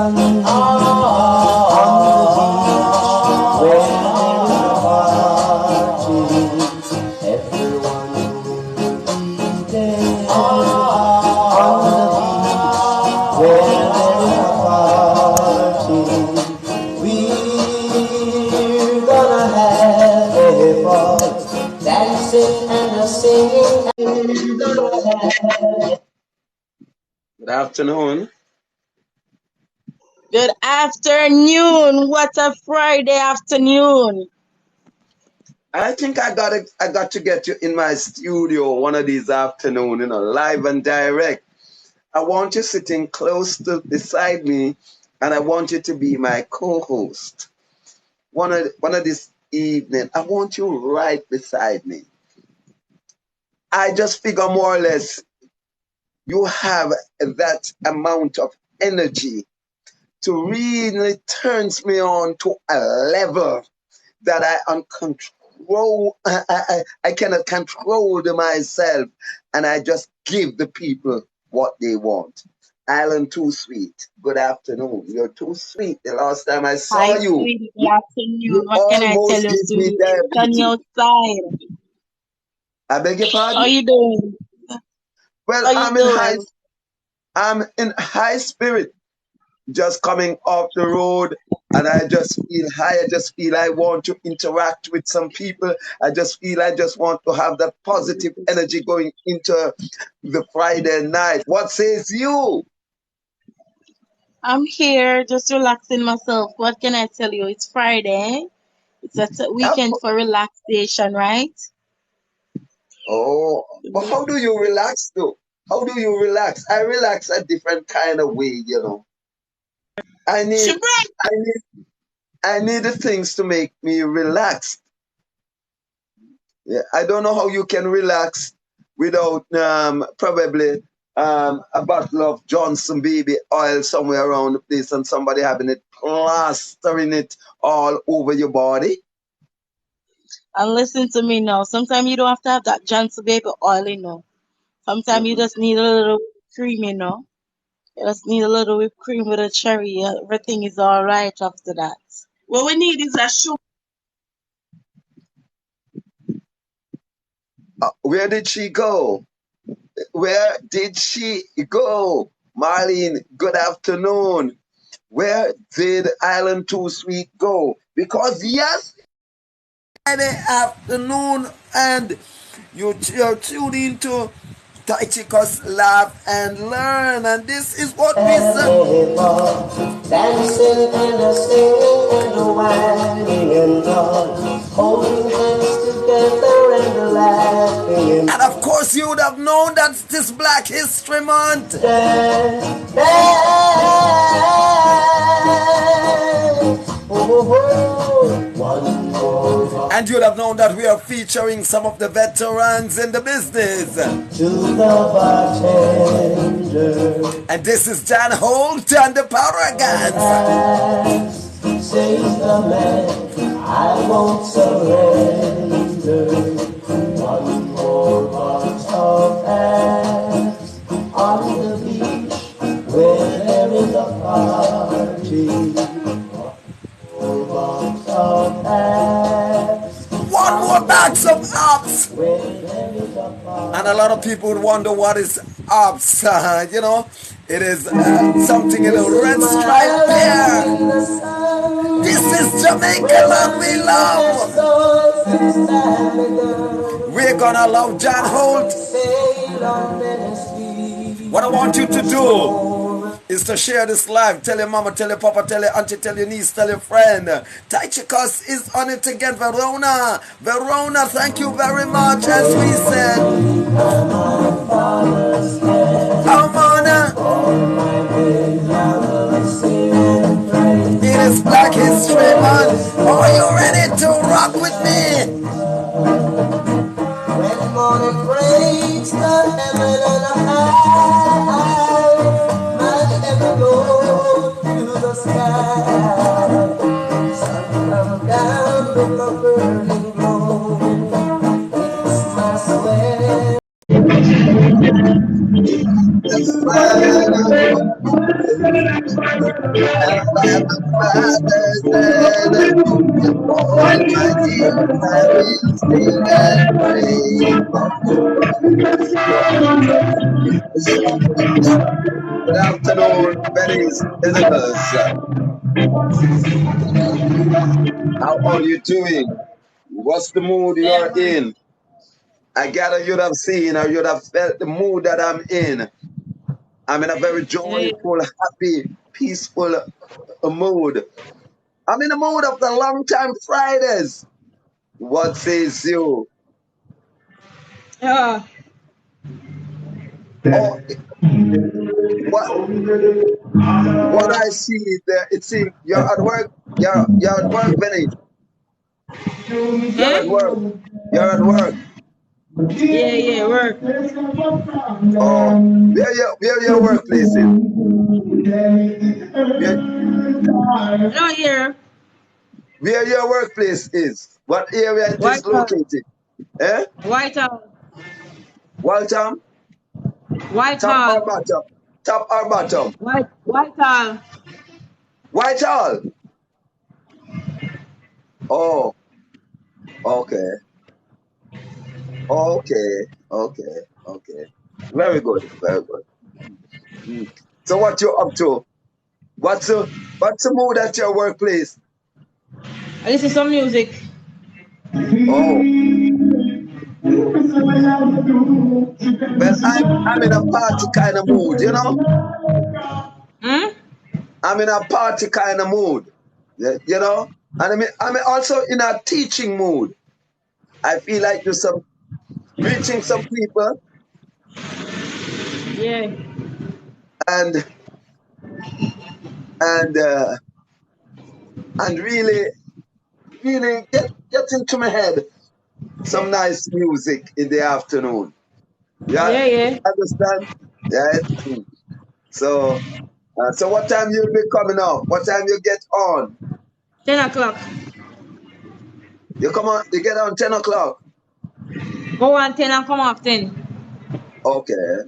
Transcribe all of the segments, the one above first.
Good afternoon. Good afternoon. What a Friday afternoon. I think I got to get you in my studio one of these afternoon, live and direct. I want you sitting close to beside me, and I want you to be my co-host. One of this evening, I want you right beside me. I just figure more or less you have that amount of energy to really turns me on to a level that I cannot control myself, and I just give the people what they want. Island Too Sweet, good afternoon. You're too sweet. The last time I saw Hi, you, sweetie. Good afternoon. you What can I tell almost you, give me sweetie? It's sunny diabetes. outside. I beg your How pardon? you doing? Well, How you doing? I'm in high spirit, just coming off the road, and I just feel high. I just feel I want to interact with some people. I just feel I just want to have that positive energy going into the Friday night. What says you? I'm here just relaxing myself. What can I tell you? It's Friday. It's a Of weekend course. for relaxation, right? Oh, but how do you relax though? How do you relax? I relax a different kind of way. I need, Shabbat. I need, I need the things to make me relax. Yeah, I don't know how you can relax without probably a bottle of Johnson baby oil somewhere around the place and somebody having it plastering it all over your body. And listen to me now. Sometimes you don't have to have that Johnson baby oil, Sometimes you Mhm. just need a little cream, You just need a little whipped cream with a cherry. Everything is all right after that. What we need is a sugar. Where did she go? Where did she go? Marlene, good afternoon. Where did Island Too Sweet go? Because yes, Friday afternoon, and you're tuned into Taichikos Laugh and Learn, and this is what we say. Dancing and a singing and a whining and all, holding hands together and a laughing. And of course, you would have known that this Black History Month. Dance, and you'd have known that we are featuring some of the veterans in the business. To the bartender. And this is John Holt and the Paragons. Says the man, I won't surrender. One more box of ass on the beach where there is a party. One more box of ass. One more box of apps. And a lot of people would wonder what is apps. It is something in a red stripe there. This is Jamaica land we love. We're gonna love John Holt. What I want you to do is to share this live. Tell your mama, tell your papa, tell your auntie, tell your niece, tell your friend. Taichikos is on it again. Verona, thank you very much. As we said, Amana. It is Black History Month. Are you ready to rock with me? When the morning breaks, the heaven and high, my heaven goes to the sky. Sun come down with a burning glow. It's my sweat. And by my Father's hand, all my days I will sing and praise. Good afternoon, Betty's Senators. How are you doing? What's the mood you're in? I gather you'd have seen or you'd have felt the mood that I'm in. I'm in a very joyful, happy, peaceful mood. I'm in the mood of the long time Fridays. What says you? Yeah. Oh, what I see there, it seems you're at work. You're at work, Benny. You're at work. You're at work. Yeah, work. Oh, where your workplace is? No, here. Where your workplace is? What area it is White House. located? Eh? White House. Waltham? White Top House. or bottom? Top or bottom? White House. Whitehall. Oh, okay. Okay. Very good. Mm. So what you up to? What's the mood at your workplace? I listen to some music. Oh, well, I'm in a party kind of mood, you know. I'm in a party kind of mood, you know, and I'm also in a teaching mood. I feel like reaching some people. Yeah. And really get into my head some nice music in the afternoon. Yeah. Understand? Yeah. So what time you'll be coming up? What time you get on? 10 o'clock. You get on 10 o'clock. Go on 10 and come off 10. Okay.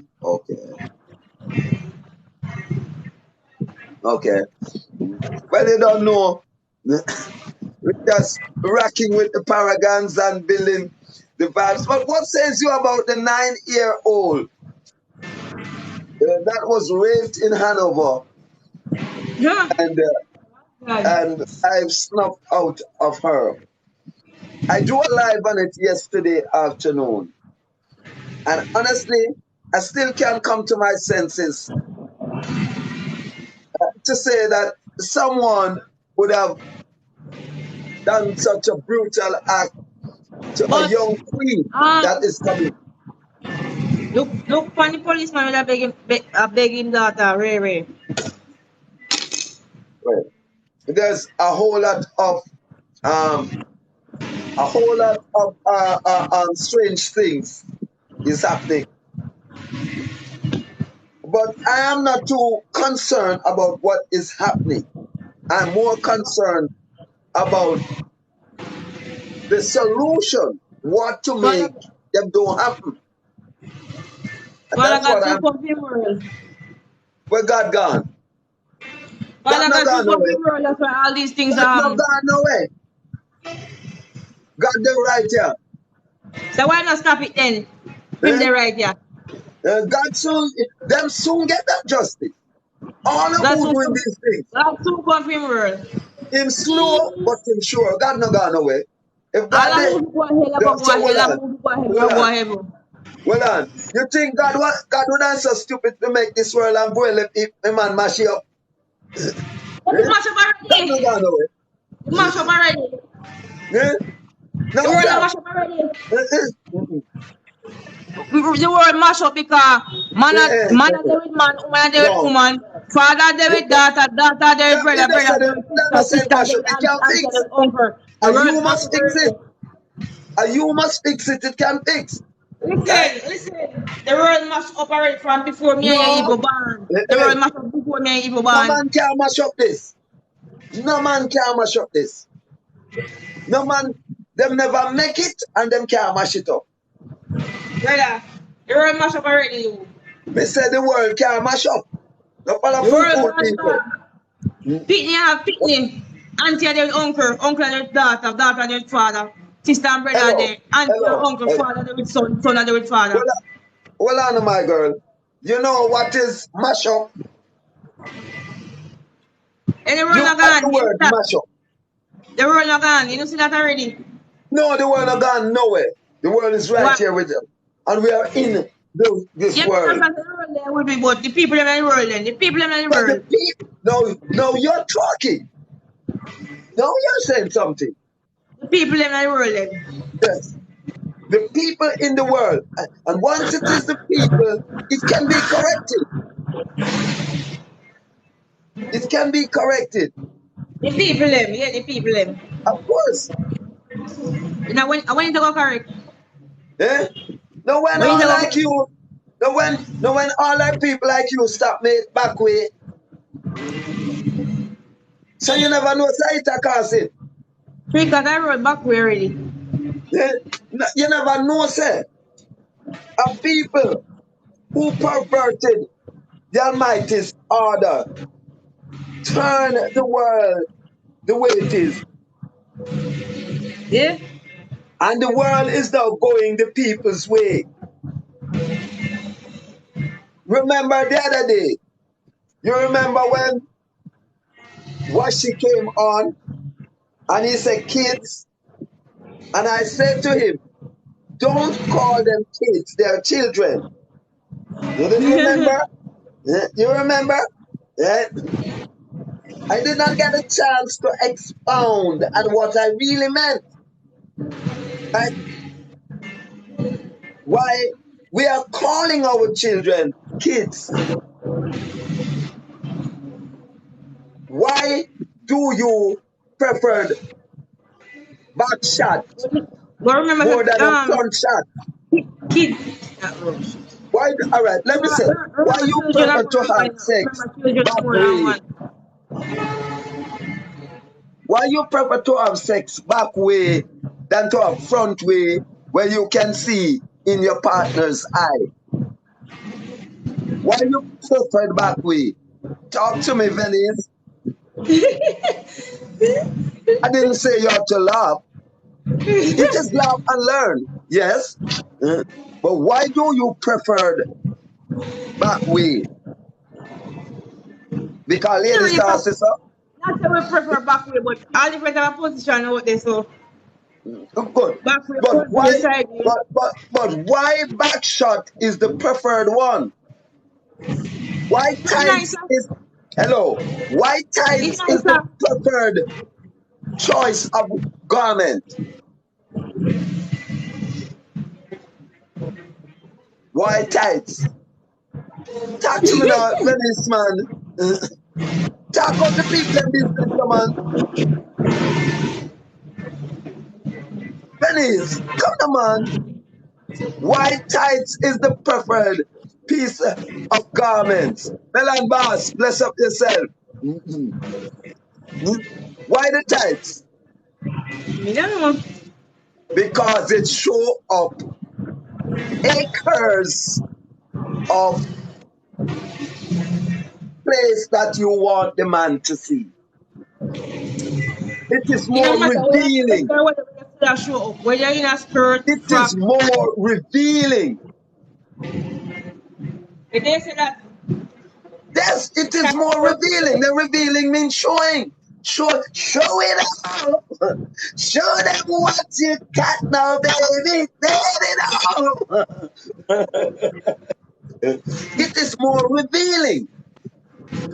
Well, you don't know. We're just rocking with the Paragons and building the vibes. But what says you about the 9-year-old that was raped in Hanover? Yeah. And I've snuffed out of her. I do a live on it yesterday afternoon. And honestly, I still can't come to my senses to say that someone would have done such a brutal act to a young queen that is coming. Look, funny policeman will beg him daughter, Ray. Right. There's a whole lot of strange things is happening. But I am not too concerned about what is happening. I'm more concerned about the solution, what to make them don't happen. And that's what I'm. Where God gone? God not gone nowhere. That's why all these things God not gone nowhere. God them right here. So why not stop it then? Him they right here. God soon get that justice. All of who doing these things. God soon come from him world. Him slow, but him sure. God not gone nowhere. If God Well on. You think God would answer stupid to make this world and go if a man mash it up? Mash up already. God not gone nowhere. Mash up already. Yeah? No, the world mash up already. The world mash up because man there with man, woman there with woman, father there with daughter there with brother sister, uncle. You must fix it. You must fix it. It can fix. Listen. The world must operate from before me and you born. The world must up before me and you born. No man can mash up this. No man can mash up this. No man, them never make it and them can't mash it up. Brother, the world mash up already. Me say the world can't mash up. No follow The world fool gone people. bad. Pitney have pitney. Auntie and their uncle and their daughter and their father, sister and brother and Hello, their auntie and hello. uncle, father and with son and with father. Hold on, my girl. You know what is mash up? And the world You not got the gone. word mash up. The world not gone. You don't see that already? No, the world not gone nowhere. The world is right What? here with them. And we are in this Yeah, world. because the world there will be, but the people in the world then. The people in the But the world. people, no, you're talking. No, you're saying something. The people in the world then. Yes. The people in the world. And once it is the people, it can be corrected. It can be corrected. The people them, yeah, the people them. Of course. You know, when you go correct. Eh? No, when When you all go like you, no, when all like people like you stop me back way. So you never know, say it a cause it. Because I roll back way already. Eh? You never know, say. Of people who perverted the Almighty's order, turn the world the way it is. Yeah? And the world is now going the people's way. Remember the other day? You remember when Washi came on and he said, kids? And I said to him, don't call them kids, they're children. You didn't remember? You remember? Yeah. I did not get a chance to expound on what I really meant. Right? Why we are calling our children kids. Why do you prefer back shot But remember, more than a front shot? Kid. Why? All right, let me say. Why you prefer to have sex back way? Why you prefer to have sex back way than to have front way where you can see in your partner's eye? Why you prefer back way? Talk to me, Venice. I didn't say you have to laugh. You just laugh and learn. Yes. But why do you prefer back way? Because ladies and sisters. Not that we prefer back way, but all different type of position out there, so. Good. Back way, But why? side, But why back shot is the preferred one? Why tights is hello? Why tights is the preferred choice of garment? Why tights? Talk to me now, Venice man. Talk about the people in business, man. Venice, come on, man. Why tights is the preferred piece of garments? Melon Boss, bless up yourself. Why the tights? I don't know. Because it show up acres of place that you want the man to see. It is more revealing. When you're in a skirt, it is more revealing. Did they say that? Yes, it is more revealing. The revealing means showing. Show it up. Show them what you got now, baby. Let it out. It is more revealing.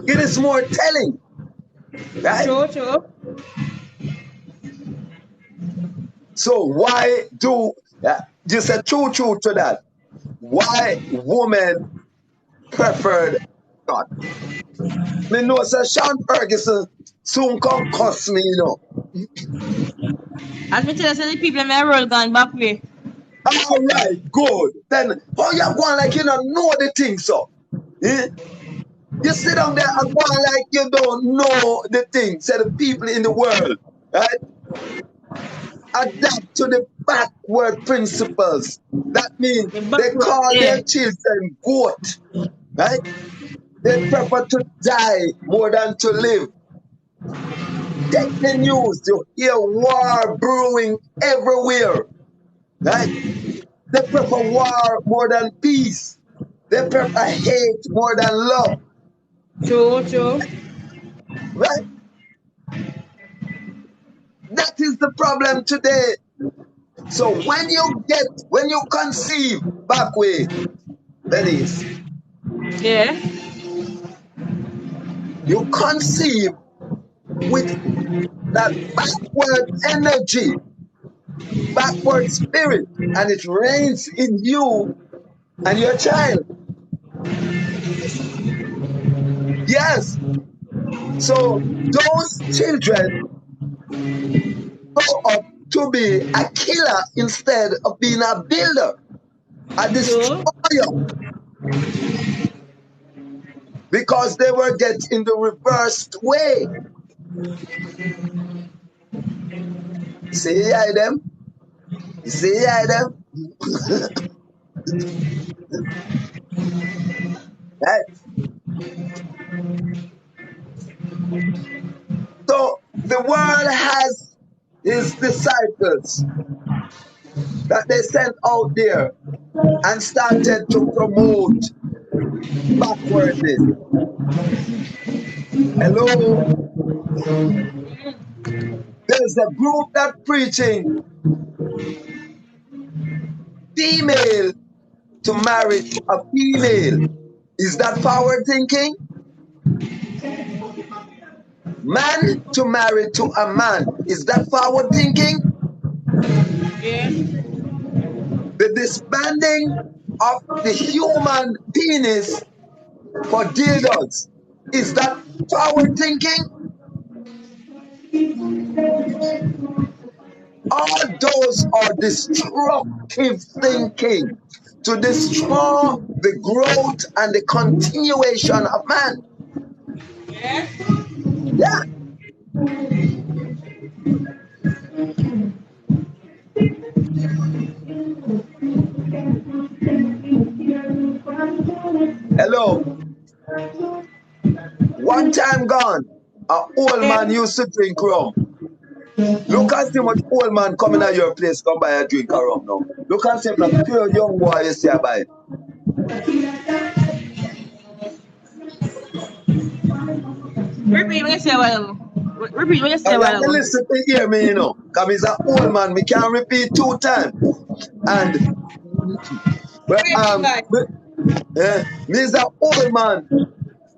It is more telling. Right? True. So why do you said true to that? Why women preferred God? Me know say Sean Ferguson soon come cuss me, you know. As me tell you, the people in my world gone back way. All right, good. Then how you going like you don't know the thing, so? Eh? You sit down there and go like you don't know the thing. Say the people in the world, right? Adapt to the backward principles. That means they call their children goat, right? They prefer to die more than to live. Take the news, you hear war brewing everywhere, right? They prefer war more than peace. They prefer hate more than love, True. right? That is the problem today. So when you conceive back way, Denise, Yeah. you conceive with that backward energy, backward spirit, and it reigns in you and your child. Yes. So those children grow up to be a killer instead of being a builder, a True. destroyer, because they were getting the reversed way. See I them? See I them? Right? So the world has his disciples that they sent out there and started to promote backwardness. Hello? There's a group that preaching female to marry to a female. Is that forward thinking? Man to marry to a man. Is that forward thinking? Yeah. The disbanding of the human penis for dildos. Is that forward thinking? All those are destructive thinking to destroy the growth and the continuation of man. Yeah. Yeah. Hello. One time gone, an old man used to drink rum. Look and see much old man coming at your place come buy a drink of rum now. Look and see if a pure young boy you see a buy. Repeat what you say a while ago. Repeat what you say I a while have to ago. listen to hear me, you know. Because he's an old man, we can't repeat 2 times. And but me is an old man.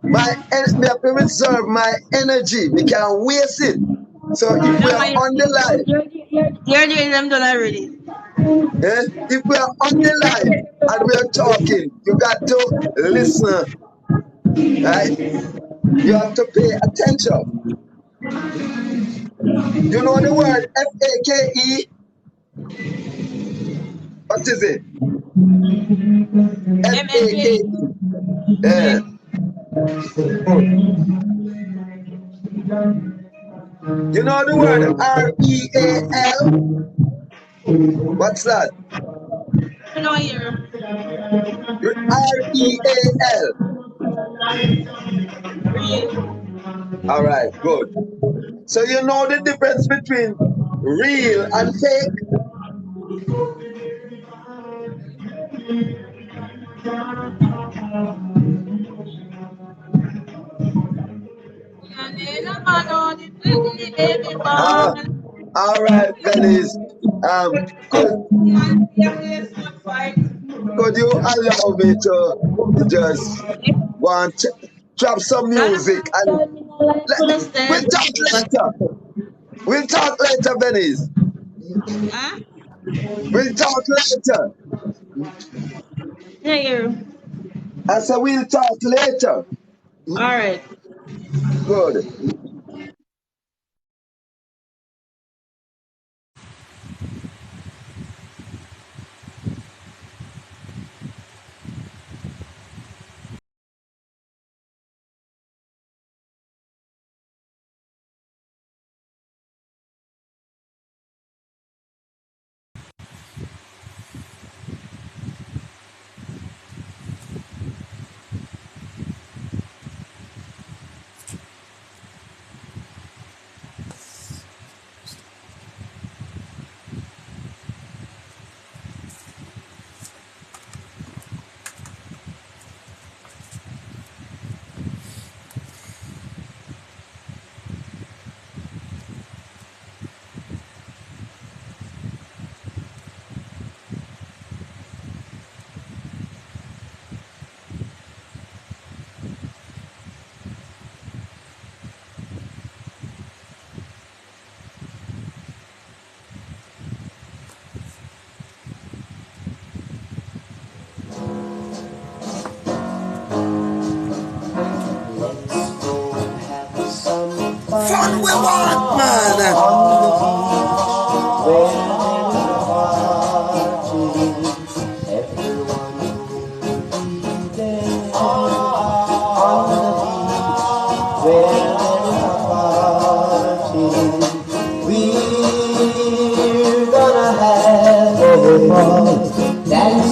Me have to reserve my energy. We can't waste it. So if we are on the line, You're doing them done already. if we are on the line and we are talking, you got to listen. Right? You have to pay attention. You know the word F-A-K-E? What is it? F-A-K-E. Yeah. You know the word R-E-A-L? What's that? I know here. R-E-A-L. All right, good. So you know the difference between real and fake? All right, Venice. Could you allow me to just want to drop some music and we'll talk later. We'll talk later, Venice. Huh? We'll talk later. Yeah. I said we'll talk later. All right. Good.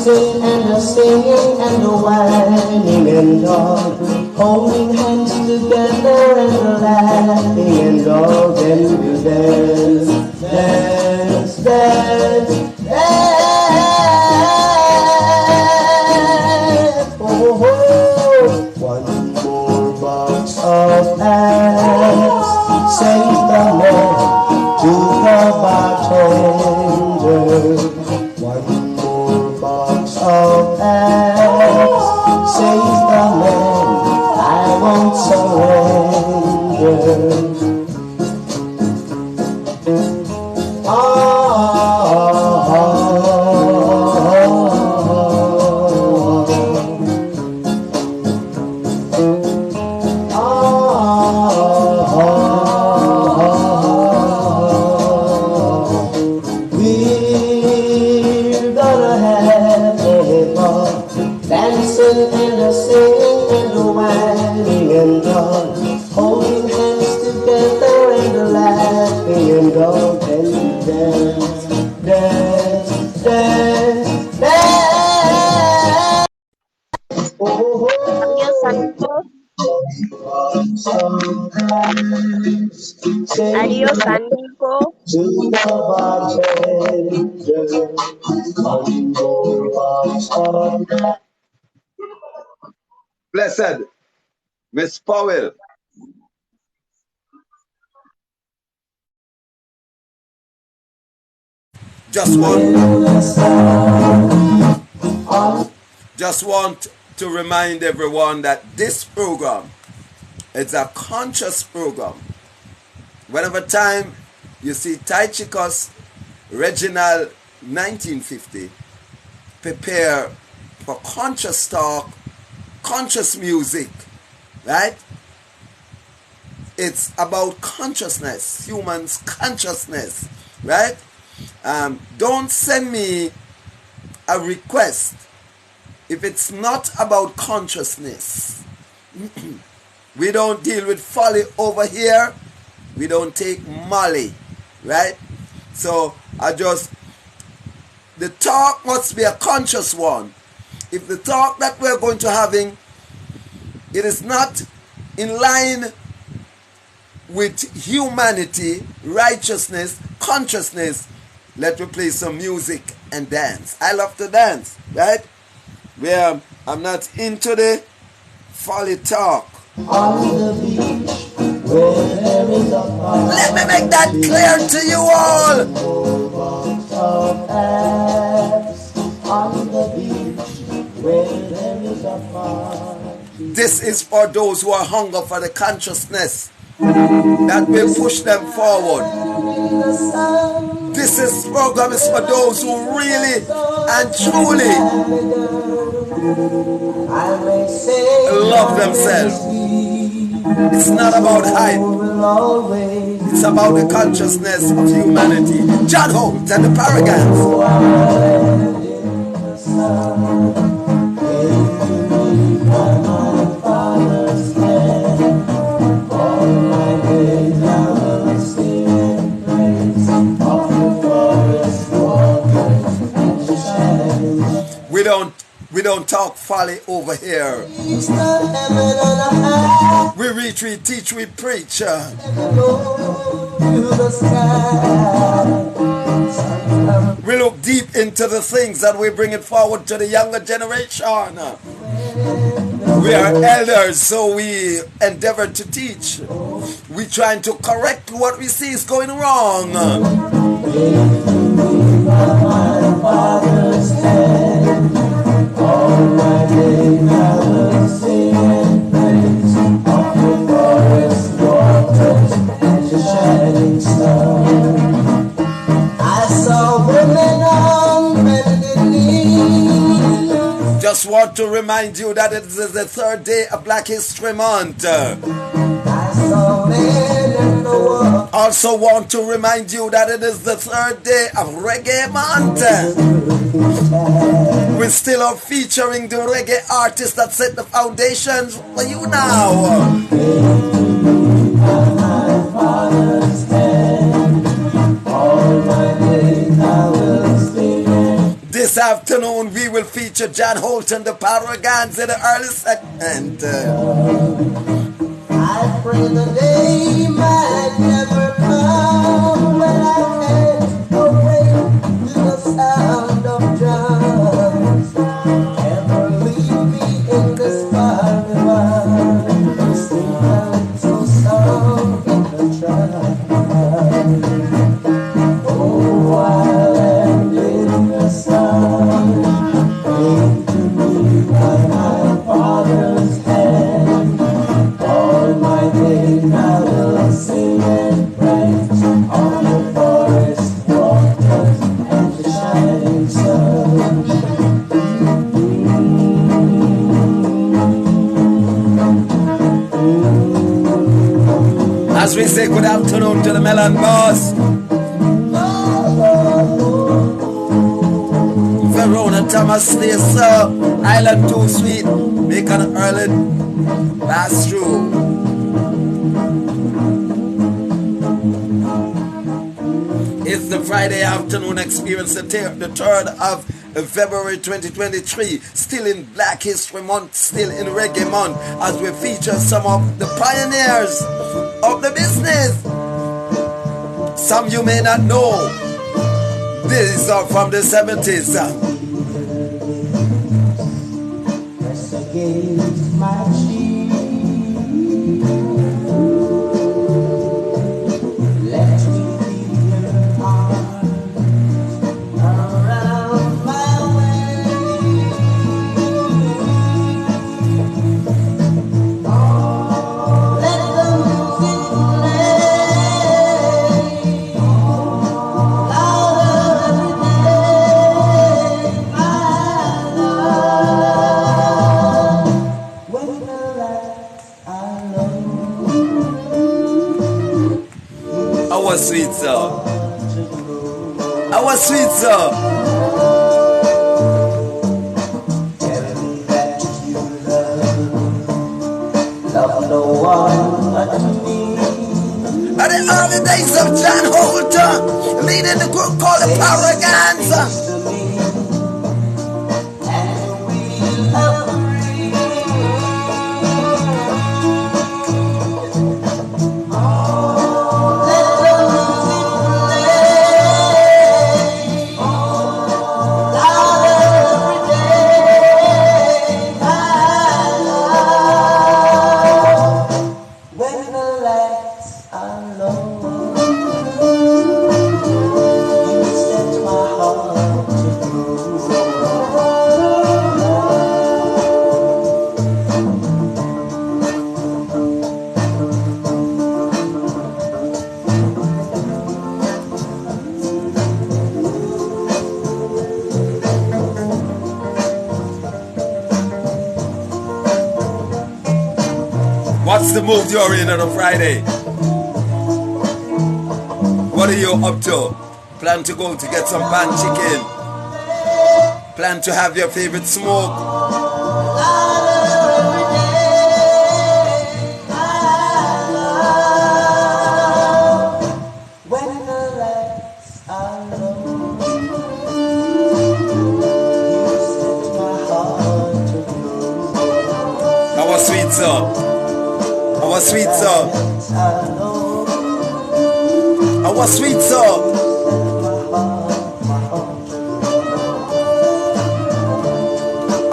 dancing and the singing and the whining and all, holding hands together and the laughing and all. Then we dance, dance, dance, dance. Oh, oh. One more box of eggs, says the man to the bartender. One more box of eggs, says the man, I won't surrender. Adiós, Nico. Blessed Miss Powell. Just want to remind everyone that this program is a conscious program. Whenever time you see Tychicus Reginald 1950, prepare for conscious talk, conscious music, right? It's about consciousness, humans' consciousness, right? Don't send me a request if it's not about consciousness. We don't deal with folly over here. We don't take Molly, right? So the talk must be a conscious one. If the talk that we're going to having, it is not in line with humanity, righteousness, consciousness, let me play some music and dance. I love to dance, right? I'm not into the folly talk. On the beach, where there is a park, let me make that clear to you all. On the beach, where there is a park. This is for those who are hunger for the consciousness that will push them forward. This program is for those who really and truly love themselves. It's not about hype. It's about the consciousness of humanity. John Holt and the Paragons. We don't talk folly over here. We reach, we teach, we preach. We look deep into the things that we bring it forward to the younger generation. We are elders, so we endeavor to teach. We trying to correct what we see is going wrong. All my days I will sing and praise of the forest waters and the shining star. I saw women on bended knees. Just want to remind you that it is the third day of Black History Month. I saw men in the world. Also want to remind you that it is the third day of Reggae Month. We still are featuring the reggae artists that set the foundations for you now. This afternoon we will feature John Holt and the Paragons in the early segment. I pray the day might never come when I can't away to the sound of drums. Ever leave me in this carnival, singing so song in the trance. Oh, while and in the sun, came to me by my father's hand. All my days I will sing and praise on the forest waters and the shining sun. As we say good afternoon to the Melon Boss, Verona Thomas Slater, Island Too Sweet, Macon Early, that's true. It's the Friday afternoon experience, the 3rd of February 2023, still in Black History Month, still in Reggae Month, as we feature some of the pioneers of the business. Some you may not know. These are from the 70s. Press against my cheek. Let me feel your arms around my waist. Let the music play louder every day, my love. When the lights are low, Our sweet sir. Our sweet sir. tell me that you love no one but me. At the early days of John Holt, leading the group called the Paragons. To me, and we'll agree. Let the music play louder every day, my love. When the lights are low, you set my heart to groove. What's the mood you're in on a Friday? What are you up to? Plan to go to get some pan chicken? Plan to have your favorite smoke? When the lights are low, you set my heart to groove. Our sweet sir. Our sweet sir. Lights are low, Our sweet sir. my heart to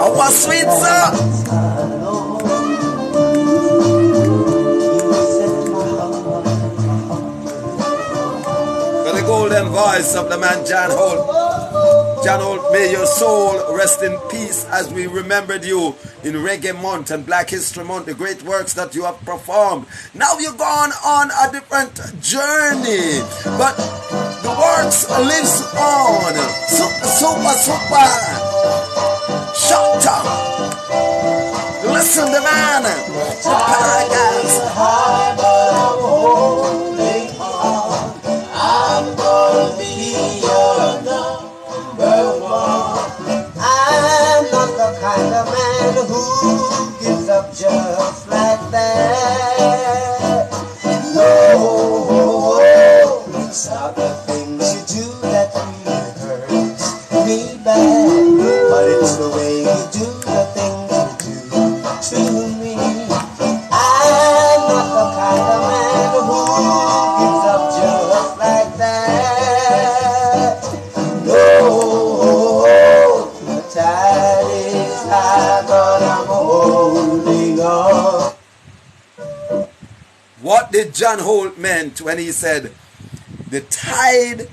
Our sweet sir. lights are low, you set my heart. For the golden voice of the man John Holt. John Holt, may your soul rest in peace as we remembered you in Reggae Month and Black History Month, the great works that you have performed. Now you've gone on a different journey, but the works lives on. Super, super, super. Shut up. Listen, the man, the Paragons. I'm gonna be your number one. I'm not the kind of man who gives up just like that. No, these are the things you do that really hurts me bad. But it's What did John Holt meant when he said, the tide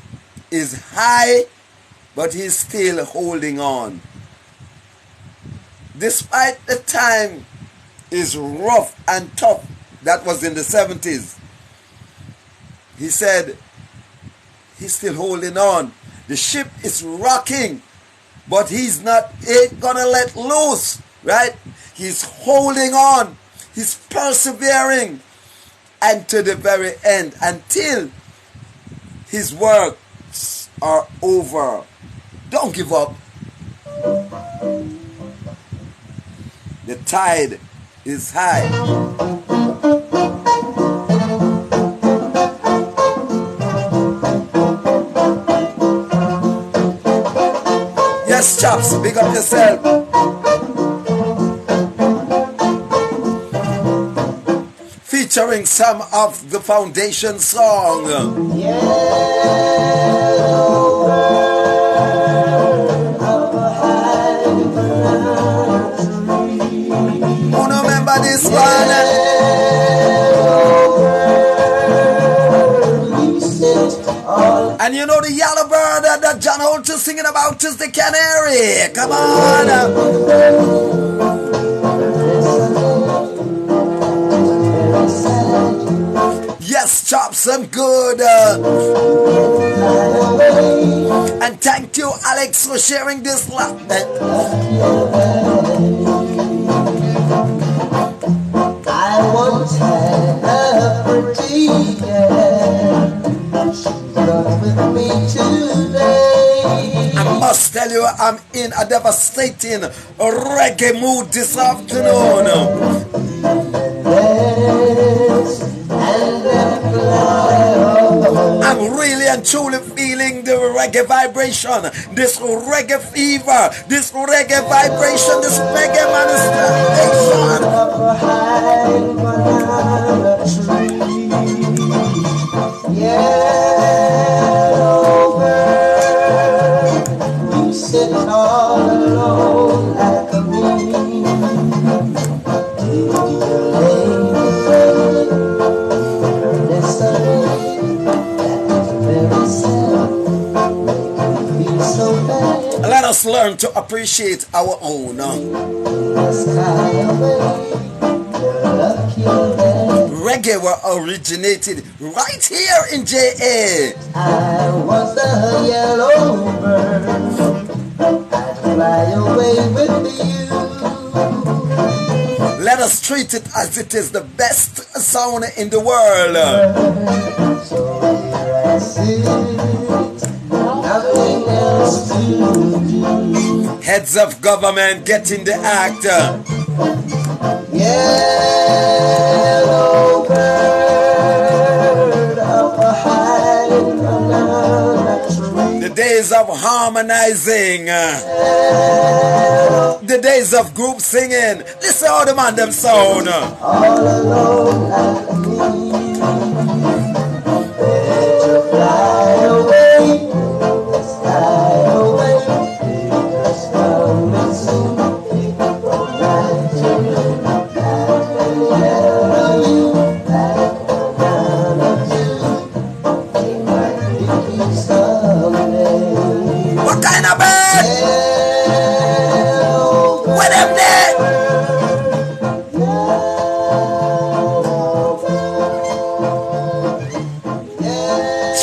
is high, but he's still holding on? Despite the time is rough and tough, that was in the 70s. He said, he's still holding on. The ship is rocking, but he's not ain't gonna let loose, right? He's holding on. He's persevering. And to the very end, until his works are over. Don't give up. The tide is high. Yes, chaps, big up yourself. Featuring some of the foundation song. Who remember this one? And you know the yellow bird that John Holt is singing about is the canary. Come on. Yes, chops and good. And thank you, Alex, for sharing this lap. I once had a pretty girl. She's not with me today. I must tell you, I'm in a devastating reggae mood this afternoon. I'm really and truly feeling the reggae vibration, this reggae fever, this reggae vibration, this reggae manifestation. You sit all alone like a Let us learn to appreciate our own. Reggae were originated right here in JA. I was a yellow bird. I'd fly away with you. Let us treat it as it is the best sound in the world. So here I sit, nothing else to do. Heads of government, get in the act. Yellow bird up high in the tree. The days of harmonizing, the days of group singing. Listen how the man them sound. All alone like me. Better fly away, sky away. Just come and soon from right to you. Yellow you, down of you. They might pick you someday. What kind of bird? Where them there?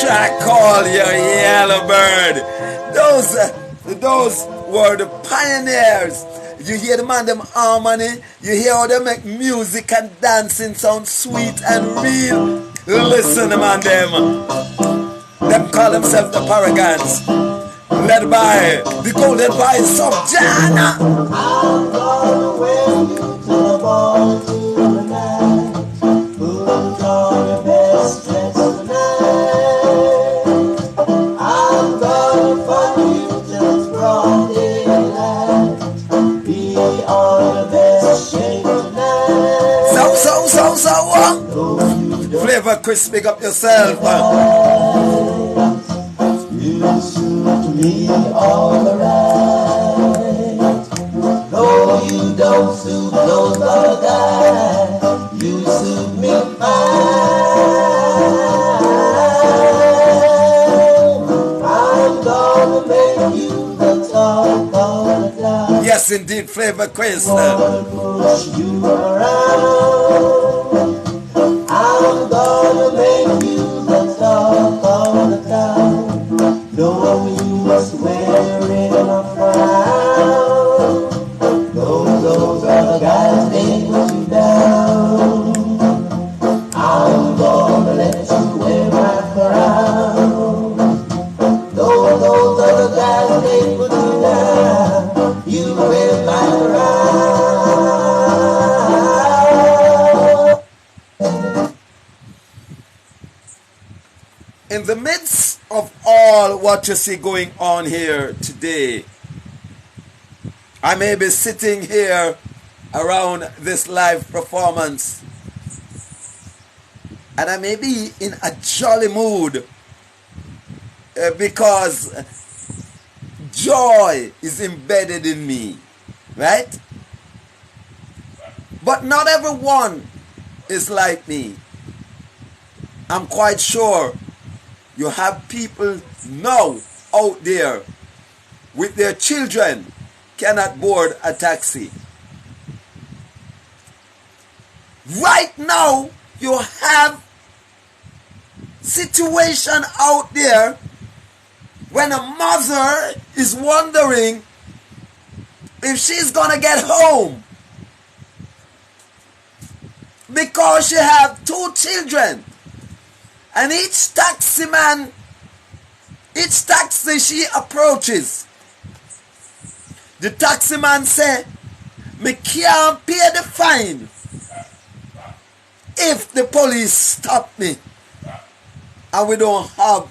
Try call your yellow bird. Those were the pioneers. You hear the man them harmony. You hear how they make music and dancing sound sweet and real. Listen, the man them call themselves the Paragons, led by the golden voice of Jana. I'm gonna wear you to the ball tonight. Put on your best dress tonight. I'm gonna fuck you till it's broad daylight. Be on your best shape tonight. Flavor Chris, pick up yourself. You suit me alright. No, you don't suit no other guy. You suit me fine. Pete Flavor Quest. Push you around. I'm gonna make you the talk of the town. No use wearing a frown. Those are the guys they put you down. I'm gonna let you wear my crown. Those are the guys they put you down. You wear my crown. In the midst of all what you see going on here today, I may be sitting here around this live performance and I may be in a jolly mood because joy is embedded in me, right? But not everyone is like me. I'm quite sure you have people now out there with their children cannot board a taxi. Right now, you have situation out there when a mother is wondering if she's gonna get home because she have 2 children, and each taxi she approaches, the taxi man say, me can't pay the fine if the police stop me and we don't have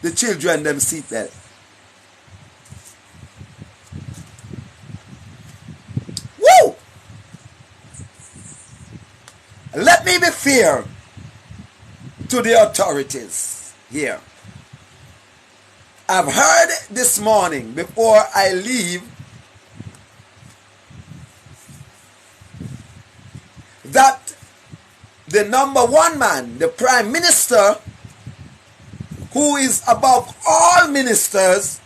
the children them seatbelt. Woo! Let me be fair to the authorities here. I've heard this morning before I leave that the number one man, the Prime Minister, who is above all ministers,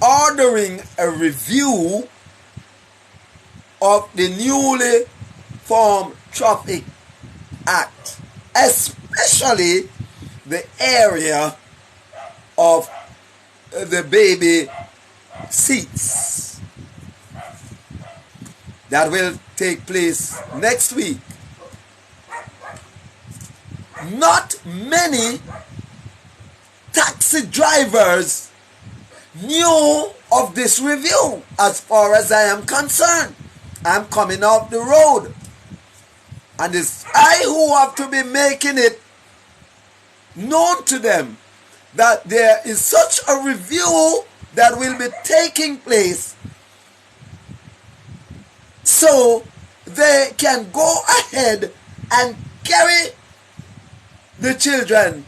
ordering a review of the newly formed Traffic Act, especially the area of the baby seats. That will take place next week. Not many taxi drivers knew of this review as far as I am concerned. I'm coming off the road, and it's I who have to be making it known to them that there is such a review that will be taking place, so they can go ahead and carry the children.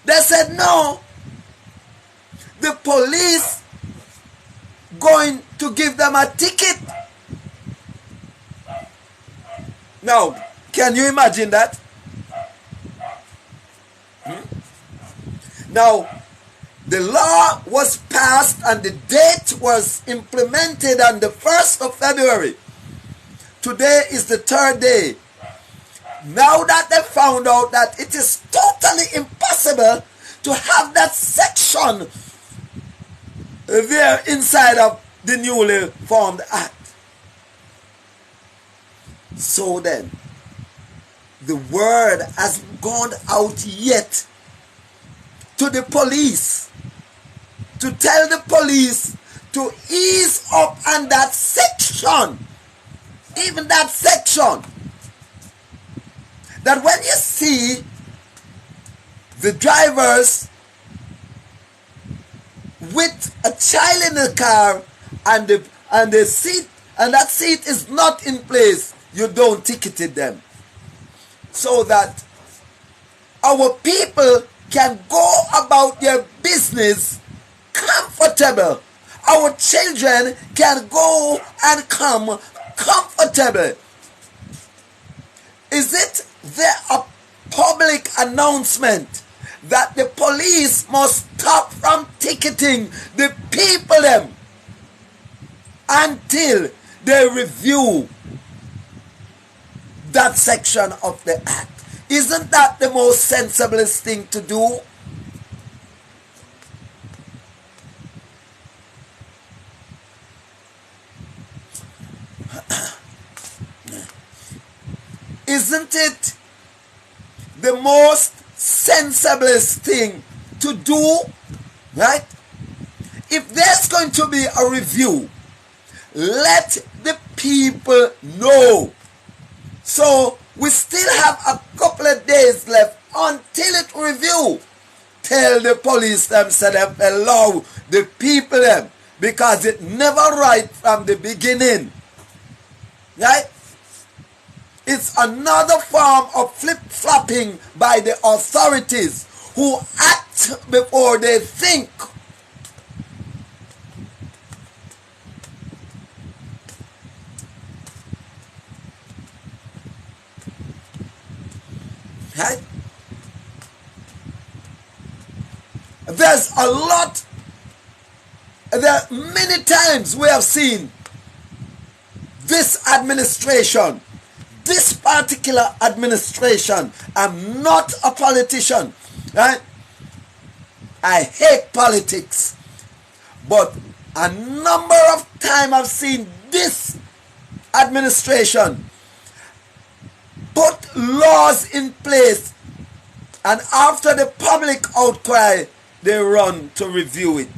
They said no, the police going to give them a ticket. Now, can you imagine that? Now, the law was passed and the date was implemented on the 1st of February. Today is the 3rd day. Now that they found out that it is totally impossible to have that section there inside of the newly formed act. So then, the word hasn't gone out yet to the police to tell the police to ease up on that section, even that section, that when you see the drivers with a child in the car and the seat, and that seat is not in place, you don't ticket them, so that our people can go about their business comfortable. Our children can go and come comfortable. Is it there a public announcement that the police must stop from ticketing the people them until they review that section of the act. Isn't that the most sensiblest thing to do? Isn't it the most sensiblest thing to do? Right? If there's going to be a review, let the people know. So we still have a couple of days left until it review. Tell the police them, say them, allow the people them, because it never right from the beginning. Right? It's another form of flip-flopping by the authorities who act before they think. Right? There's a lot, there many times we have seen this administration, this particular administration. I'm not a politician, right? I hate politics, but a number of times I've seen this administration put laws in place, and after the public outcry, they run to review it.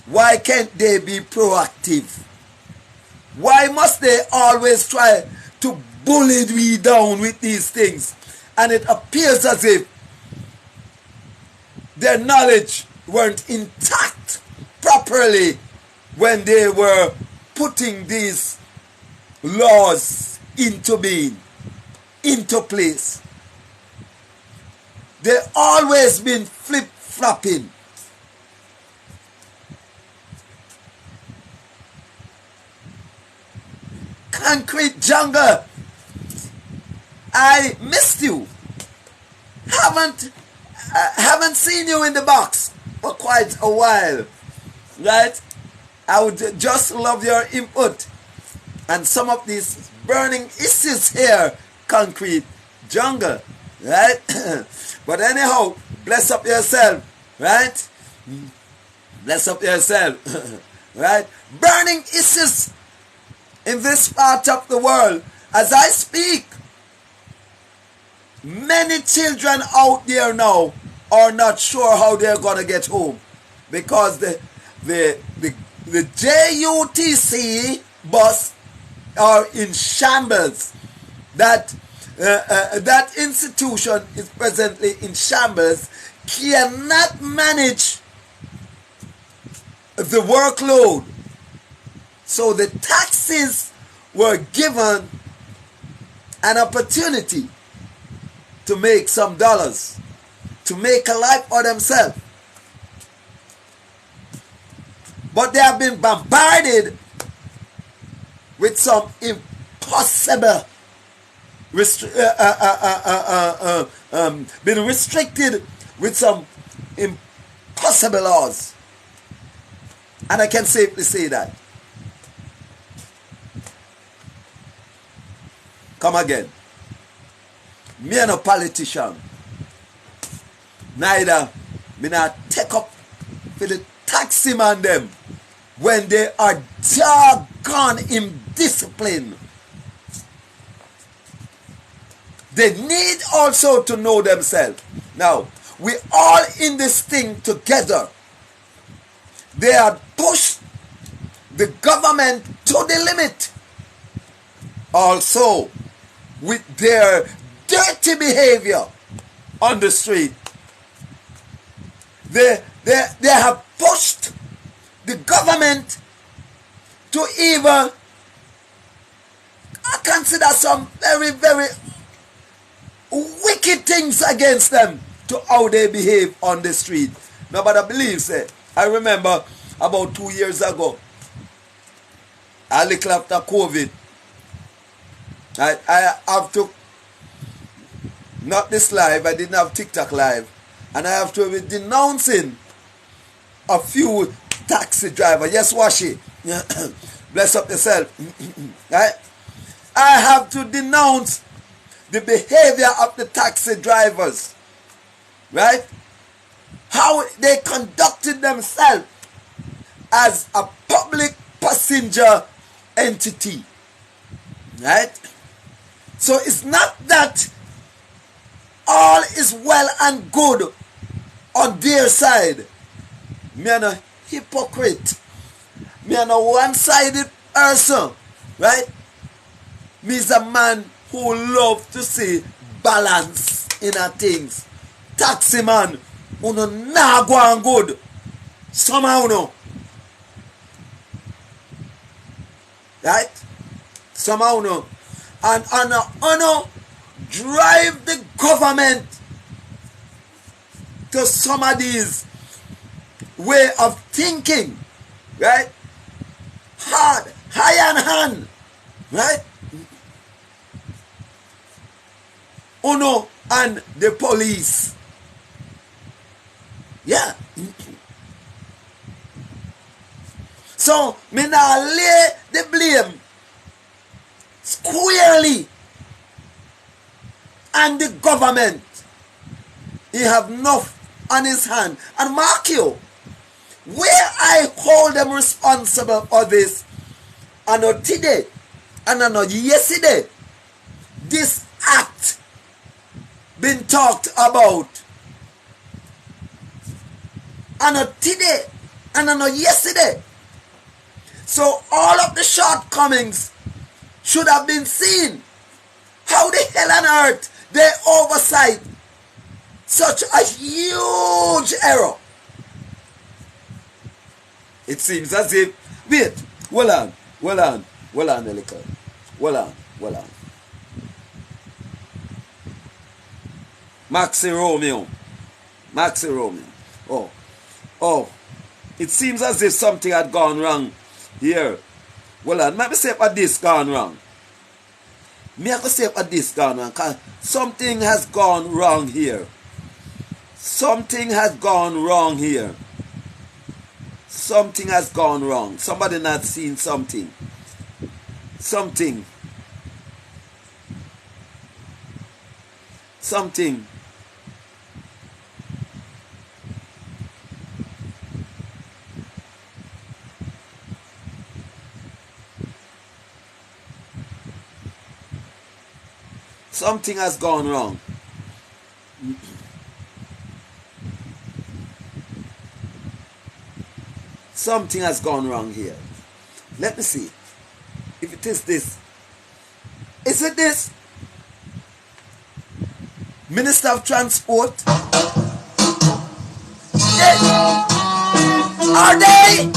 Why can't they be proactive? Why must they always try to bully me down with these things? And it appears as if their knowledge weren't intact properly when they were putting these laws into being, into place. They always been flip-flopping. Concrete Jungle, I missed you. Haven't seen you in the box for quite a while, right? I would just love your input and some of these burning issues here, Concrete Jungle, right? But anyhow, bless up yourself, right? Bless up yourself, right? Burning issues in this part of the world. As I speak, many children out there now are not sure how they're going to get home, because the JUTC bus are in shambles. That institution is presently in shambles, cannot manage the workload. So the taxis were given an opportunity to make some dollars, to make a life for themselves. But they have been bombarded with some impossible, been restricted with some impossible laws. And I can safely say that. Come again. Me and a politician. Neither me not take up for the taxi man them when they are doggone indisciplined. They need also to know themselves. Now, we all in this thing together. They have pushed the government to the limit. Also, with their dirty behavior on the street. They have pushed the government to even consider some very, very wicked things against them to how they behave on the street. Nobody believes it. I remember about 2 years ago, a little after COVID, I have to not this live, I didn't have TikTok live, and I have to be denouncing a few taxi drivers. Yes, Washi. Bless up yourself. Right? I have to denounce the behavior of the taxi drivers. Right? How they conducted themselves as a public passenger entity. Right? So it's not that all is well and good on their side. Me am a hypocrite. Me am a one-sided person. Right? Me is a man who love to see balance in a things. Taxi man, uno nah go and good. Somehow no. Right? Somehow no. And uno drive the government to some of these way of thinking. Right? Hard, high and hand. Right? Uno and the police. Yeah. So, me now lay the blame squarely on the government. He have enough on his hand. And mark you, where I hold them responsible for this, and not today, and not yesterday, this act been talked about. And not today, and not yesterday. So all of the shortcomings should have been seen. How the hell on earth they oversight such a huge error? It seems as if, wait, hold on, Elica. Hold on. Maxi Romeo. Oh, it seems as if something had gone wrong here. Well, let me say what this gone wrong. Me I go say what this gone wrong, because something has gone wrong here. Something has gone wrong here. Something has gone wrong. Somebody not seen something. Something. Something has gone wrong. Something has gone wrong here. Let me see. If it is this. Is it this? Minister of Transport? Are they?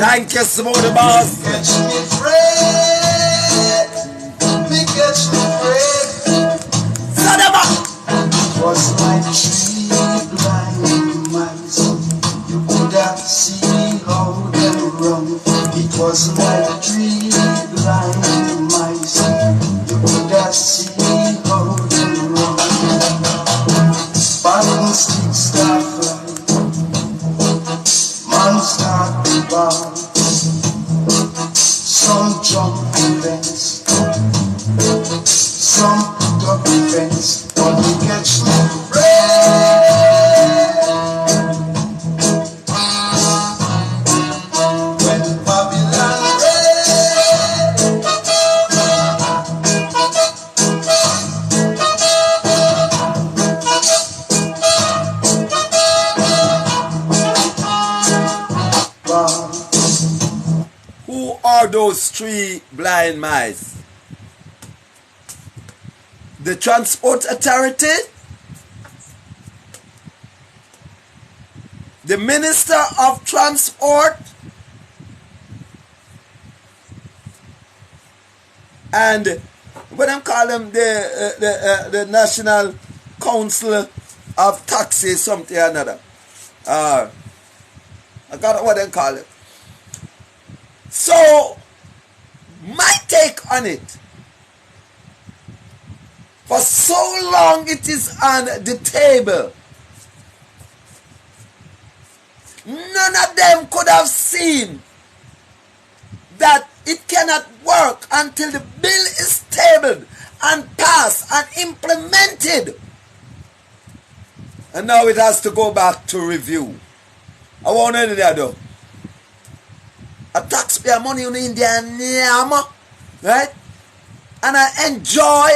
Thank you, Simone Boss. Catch me afraid. Sadama. It was like tree blind mice. You could have seen how they run. It was like tree blind mice. You could have seen how they run. Bottom sticks start flying. Man start to bow. Some jump the fence, some put up the fence, but we catch me afraid. are those three blind mice? The Transport Authority, the Minister of Transport, and what them call them, the National Council of Taxis, something or another. I got what they call it. So, my take on it, for so long it is on the table, none of them could have seen that it cannot work until the bill is tabled and passed and implemented. And now it has to go back to review. I want to know that though. A taxpayer money in India, right? And I enjoy.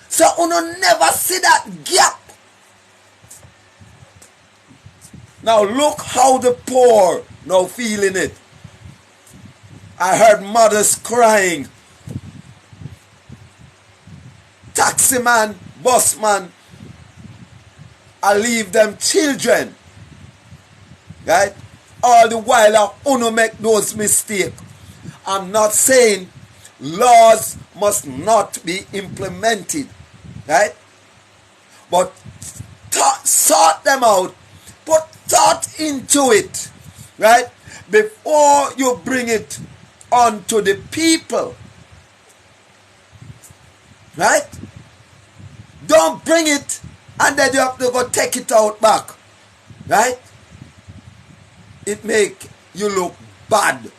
So you never see that gap. Now look how the poor now feeling it. I heard mothers crying. Taximan, busman, I leave them children. Right? All the while I uno make those mistakes. I'm not saying laws must not be implemented. Right? But sort them out. Put thought into it. Right? Before you bring it onto the people. Right? Don't bring it and then you have to go take it out back. Right? It make you look bad.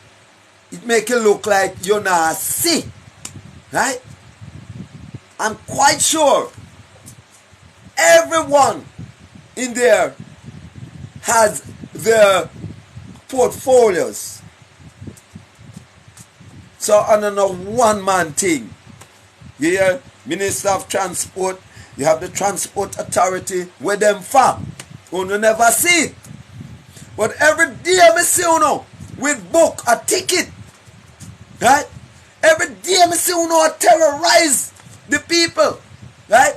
It make you look like you're not see. Right? I'm quite sure everyone in there has their portfolios. So I don't know one man thing. You hear Minister of Transport, you have the Transport Authority, where them from? You never see it. But every day I see you with book a ticket. Right? Every day I see you terrorize the people. Right?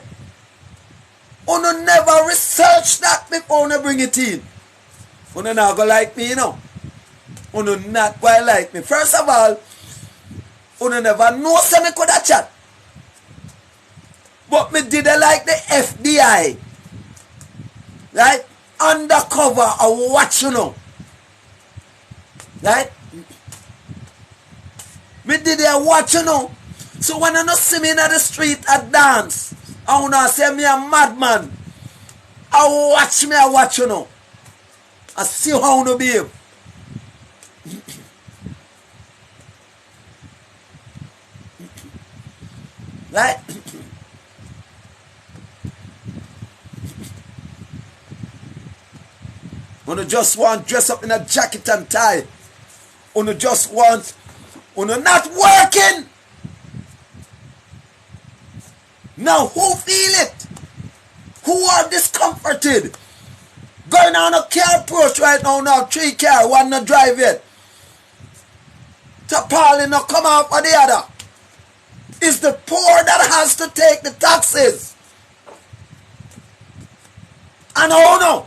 You never research that before you bring it in. You not go like me, You not going like me. First of all, you never know say me could have chat. But me did like the FBI. Right? Undercover, I watch Right? Me did a watch So when you not see me in the street, I dance. I wanna say me a madman. I watch I see how you behave. Right? You just want dress up in a jacket and tie. You just want, you not working. Now who feel it? Who are discomforted? Going on a car approach right now, 3 car, one not drive yet. Tapali not come out for the other. It's the poor that has to take the taxes. And oh no.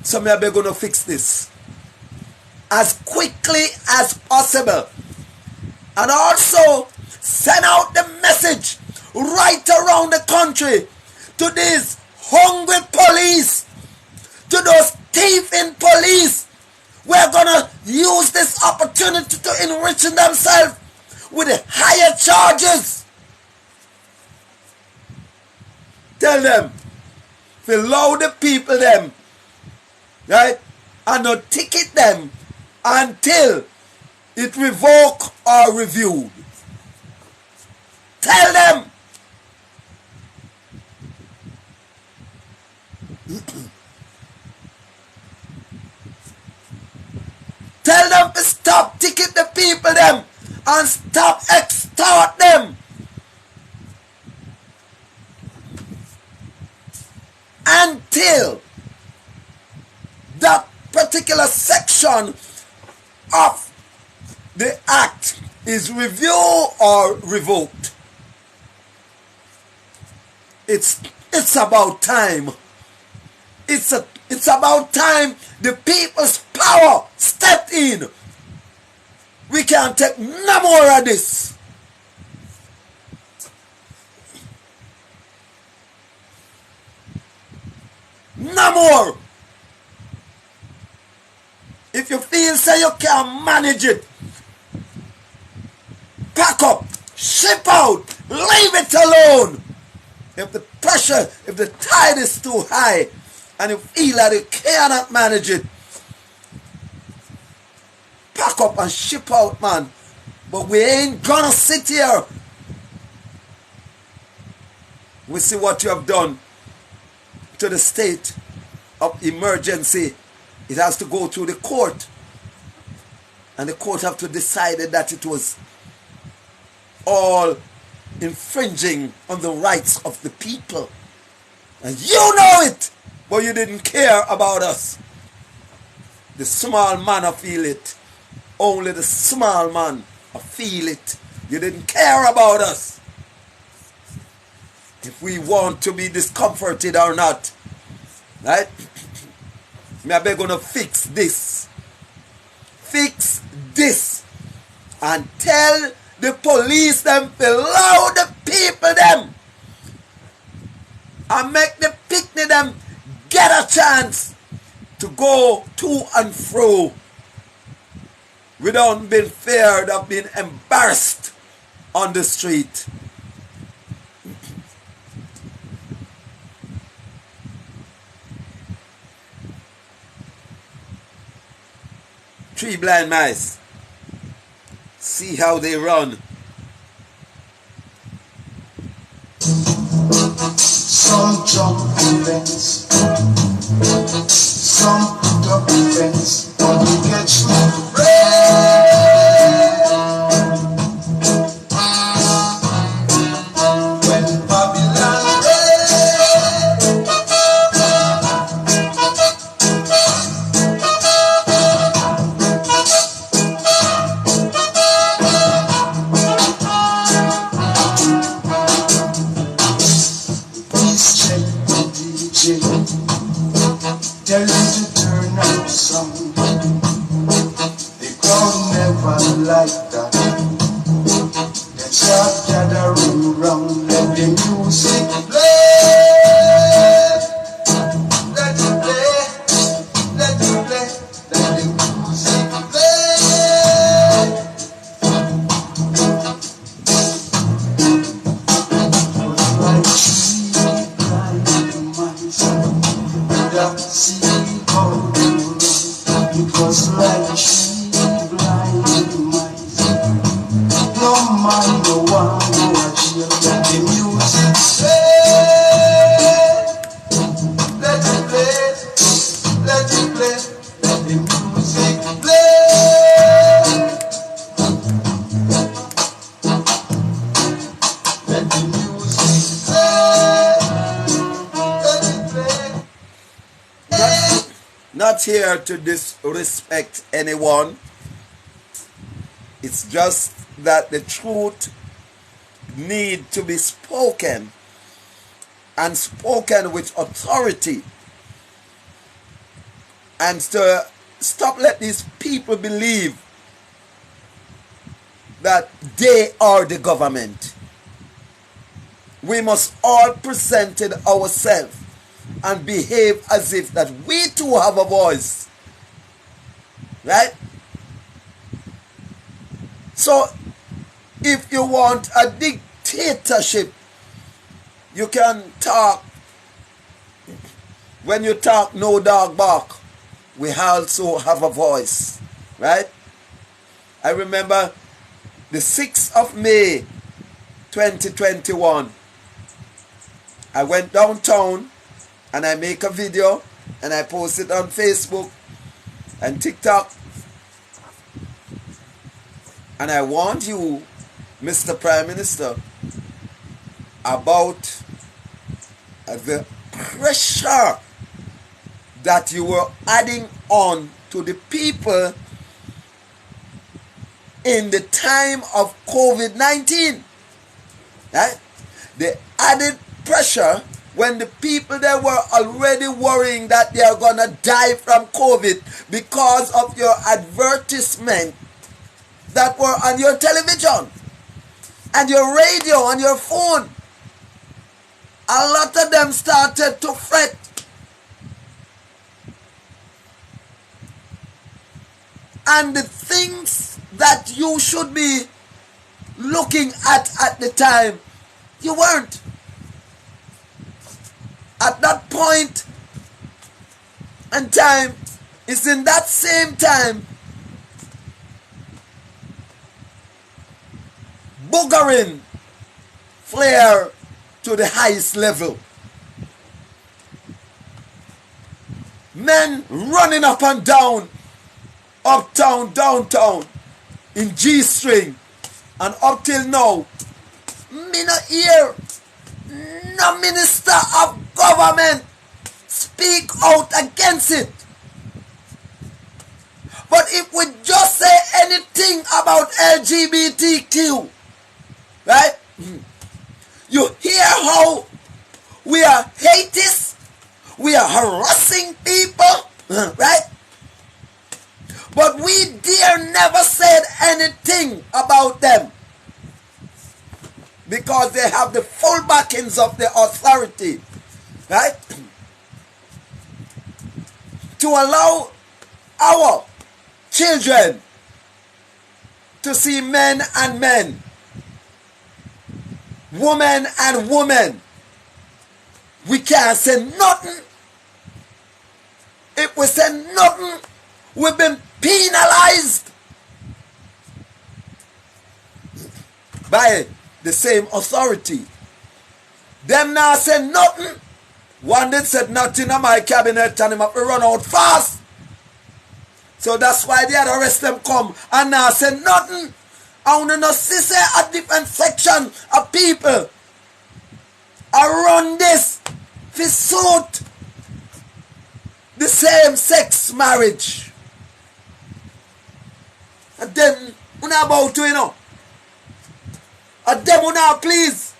So me are going to fix this as quickly as possible. And also send out the message right around the country to these hungry police, to those thieving police. We're going to use this opportunity to enrich themselves with higher charges. Tell them, allow the people them, right, and not ticket them until it revoked or reviewed. Tell them. Tell them to stop ticket the people them and stop extort them. until that particular section of the act is reviewed or revoked. It's about time. It's about time the people's power stepped in. We can't take no more of this. No more. If you feel say you can't manage it, pack up, ship out, leave it alone. If the pressure, if the tide is too high and you feel that you cannot manage it, pack up and ship out, man. But we ain't gonna sit here. We see what you have done to the state of emergency. It has to go through the court. And the court have to decide that it was all infringing on the rights of the people. And you know it, but you didn't care about us. The small man I feel it. Only the small man I feel it. You didn't care about us. If we want to be discomforted or not. Right? Maybe I'm gonna fix this. Fix this. And tell the police them to allow the people them. And make the picnic them get a chance to go to and fro without being feared of being embarrassed on the street. Three blind mice. See how they run. Some jump the fence, some put up the fence, but we catch no bread. When Babylon tell him to turn up some. The crowd never like that. They start gathering round, let the music play. Let it play, let it play, let the music play. Like tree, like mice, that sea how to run. It was like tree blind mice. No man, no one, no jail. Let the music play. Let it play. Let it play. Let the music play. Let the music play. Let it play. Not here to disrespect anyone. It's just that the truth need to be spoken, and spoken with authority, and to stop let these people believe that they are the government. We must all present it ourselves and behave as if that we too have a voice. Right? So, if you want a dictatorship, you can talk. When you talk, no dog bark. We also have a voice. Right? I remember the 6th of May, 2021. I went downtown and I make a video and I post it on Facebook and TikTok. And I warned you, Mr. Prime Minister, about the pressure that you were adding on to the people in the time of COVID-19. Right? The added pressure when the people there were already worrying that they are going to die from COVID because of your advertisement that were on your television and your radio and your phone. A lot of them started to fret. And the things that you should be looking at the time, you weren't. At that point in time, it's in that same time, boogering flare to the highest level. Men running up and down, uptown, downtown, in G-string, and up till now, me not hear no minister of government speak out against it. But if we just say anything about LGBTQ, right? You hear how we are haters, we are harassing people, right? But we dare never said anything about them because they have the full backings of the authority, right? To allow our children to see men and men, woman and woman. We can't say nothing. If we say nothing, we've been penalized by the same authority. Them now say nothing. One did said nothing in my cabinet and him have to run out fast. So that's why the other rest them come and now say nothing. I want to know see a different section of people around this for suit the same sex marriage. And them we not about to, you know. And them we not please.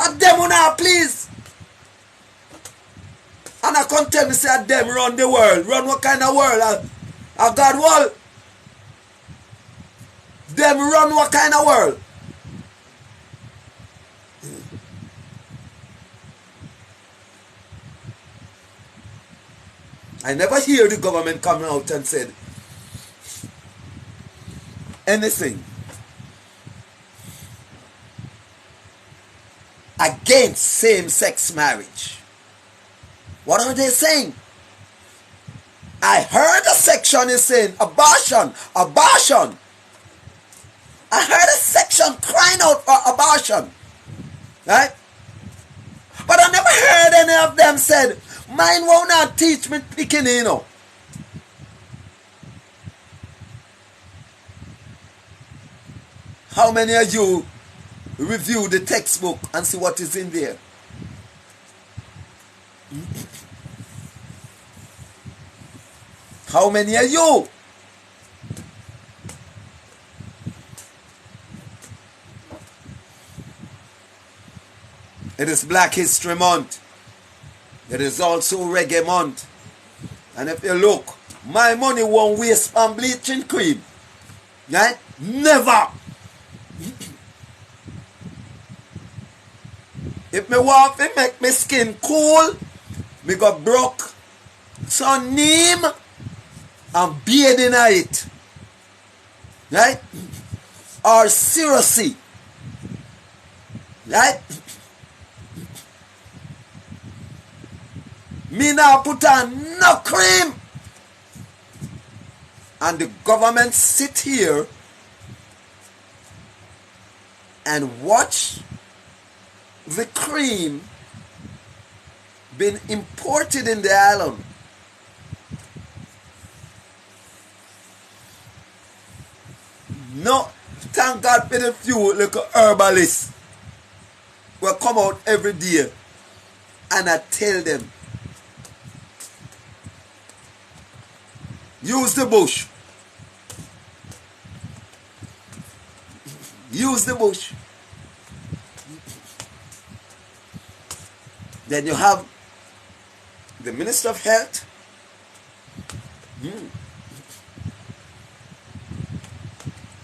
And them we not please. And I can't tell me say them run the world. Run what kind of world? A God world. Them run what kind of world? I never hear the government coming out and said anything against same-sex marriage. What are they saying? I heard a section is saying abortion, abortion. I heard a section crying out for abortion. Right? But I never heard any of them said, mine won't not teach me picking, you know. How many of you review the textbook and see what is in there? How many of you? It is Black History Month. It is also Reggae Month. And if you look, my money won't waste on bleaching cream. Right? Never. If me want to make my skin cool, me go broke some neem and bathe in it. Right? Or seriously. Right? Me now put on no cream. And the government sit here and watch the cream being imported in the island. No, thank God for the few little herbalists will come out every day and I tell them, use the bush. Use the bush. Then you have the Minister of Health.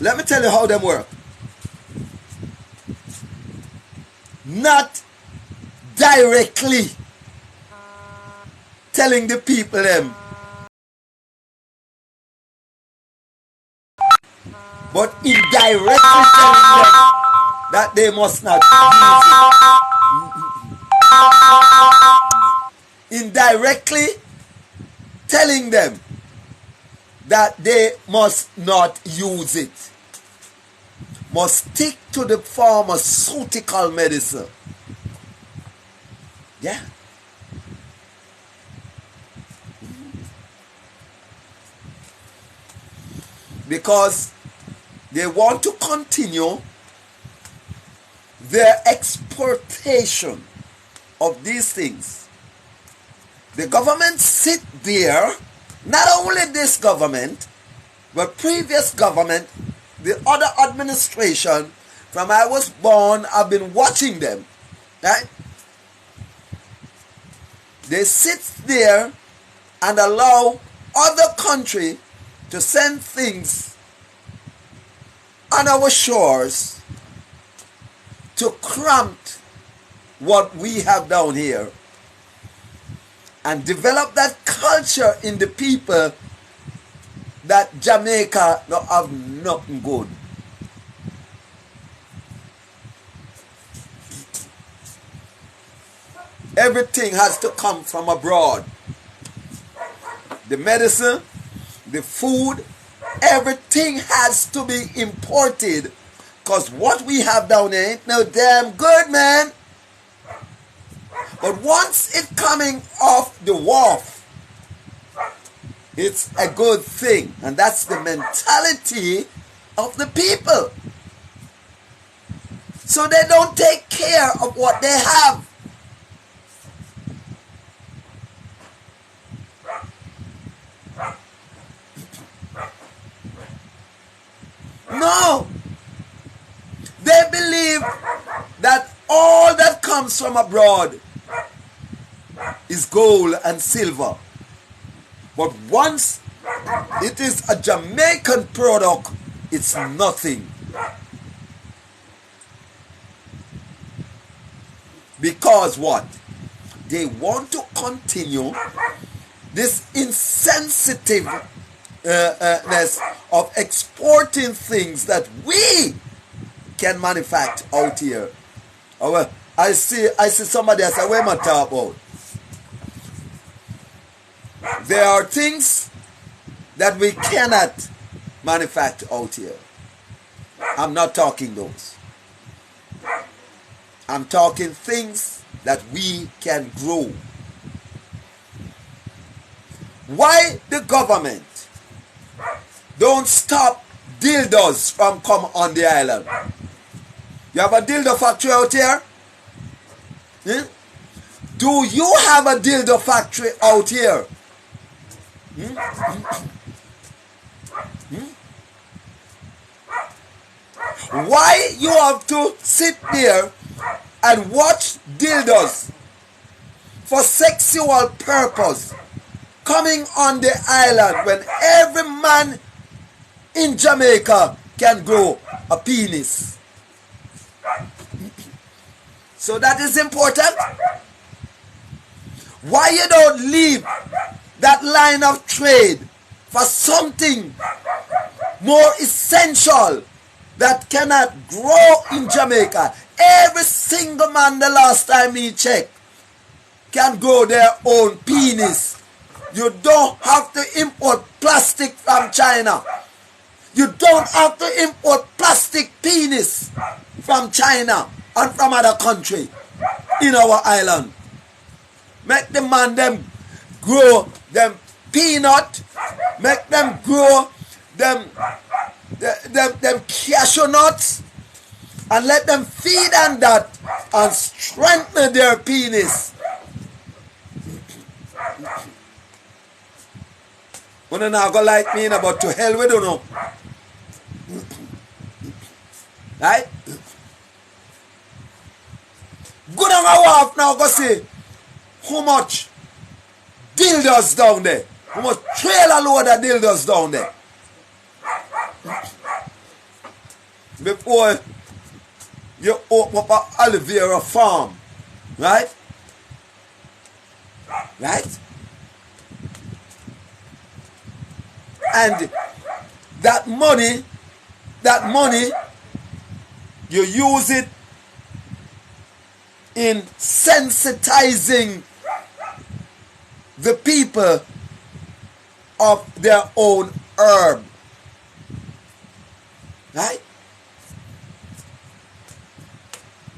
Let me tell you how them work. Not directly telling the people them, but indirectly telling them that they must not use it. Indirectly telling them that they must not use it. Must stick to the pharmaceutical medicine. Yeah. Because they want to continue their exportation of these things. The government sit there, not only this government, but previous government, the other administration, from I was born, I've been watching them, right? They sit there and allow other country to send things on our shores to cramp what we have down here and develop that culture in the people that Jamaica don't have nothing good. Everything has to come from abroad. The medicine, the food, everything has to be imported. Because what we have down there ain't no damn good, man. But once it coming off the wharf, it's a good thing. And that's the mentality of the people. So they don't take care of what they have. No. They believe that all that comes from abroad is gold and silver. But once it is a Jamaican product, it's nothing. Because what? They want to continue this insensitiveness of exporting things that we can manufacture out here. I see somebody I say, what am I talking about? There are things that we cannot manufacture out here. I'm not talking those. I'm talking things that we can grow. Why the government don't stop dildos from coming on the island? You have a dildo factory out here? Do you have a dildo factory out here? Why you have to sit there and watch dildos for sexual purpose coming on the island when every man in Jamaica can grow a penis? So that is important. Why you don't leave that line of trade for something more essential that cannot grow in Jamaica? Every single man, the last time he checked, can grow their own penis. You don't have to import plastic from China. You don't have to import plastic penis from China and from other country in our island. Make the man them grow them peanut, make them grow them cashew nuts, And let them feed on that and strengthen their penis. When you not go like me, but to hell we don't know. Right? Go down a wharf now, go see how much dildos down there. How much trailer load of dildos down there. Before you open up an aloe vera farm. Right? Right? And that money, you use it in sensitizing the people of their own herb. Right?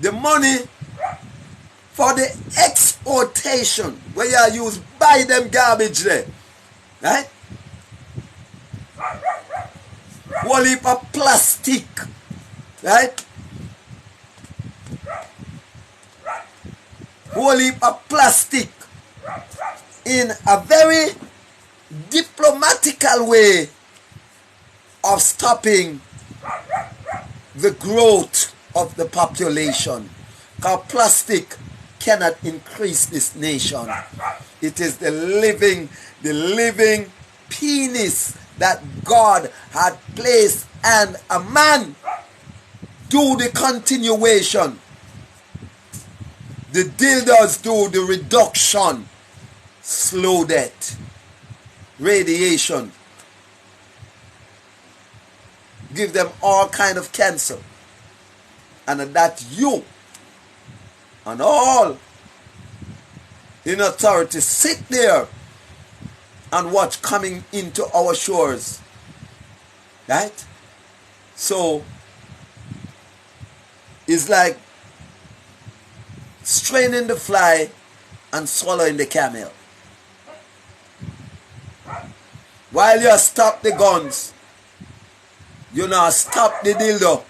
The money for the exportation, where you use buy them garbage there. Right? Whole heap of plastic. Right? Whole heap of plastic in a very diplomatical way of stopping the growth of the population. Because plastic cannot increase this nation. It is the living penis that God had placed, and a man do the continuation. The dildos do the reduction, slow death, radiation. Give them all kind of cancer. And that you and all in authority sit there and watch coming into our shores. Right? So it's like straining the fly and swallowing the camel. While you stop the guns, you now stop the dildo.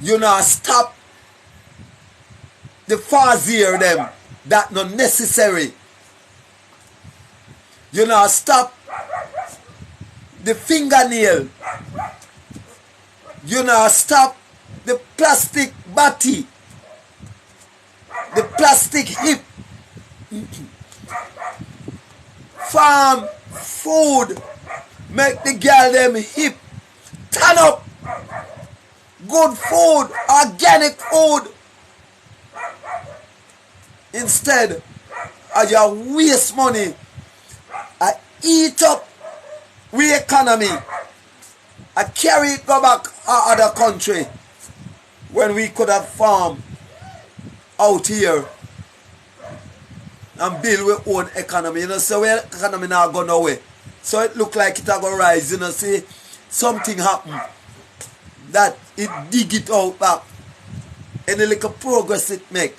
You now stop the fazier them that not necessary. You now stop the fingernail. You now stop the plastic body, the plastic hip. Farm food make the girl them hip. Turn up. Good food, organic food. Instead, you waste money. I eat up we economy. I carry it go back our other country when we could have farmed out here and build our own economy. You know, so our economy now go nowhere. So it look like it a go rise. You know, see something happen that it dig it out back. Any little progress it make.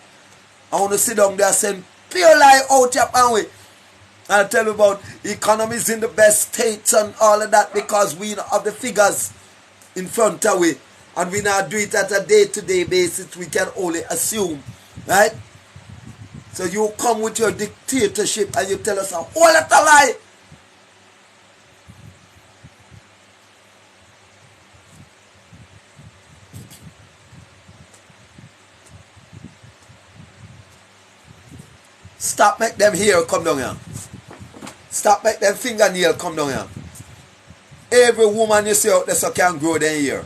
I want to sit down there and send pure lie out here and we. And I tell you about economy is in the best states and all of that because we have the figures in front of we. And we now do it at a day-to-day basis. We can only assume. Right? So you come with your dictatorship and you tell us a whole lot of lie. Stop make them hair come down here. Stop make them fingernail come down here. Every woman you see out there so can grow them hair.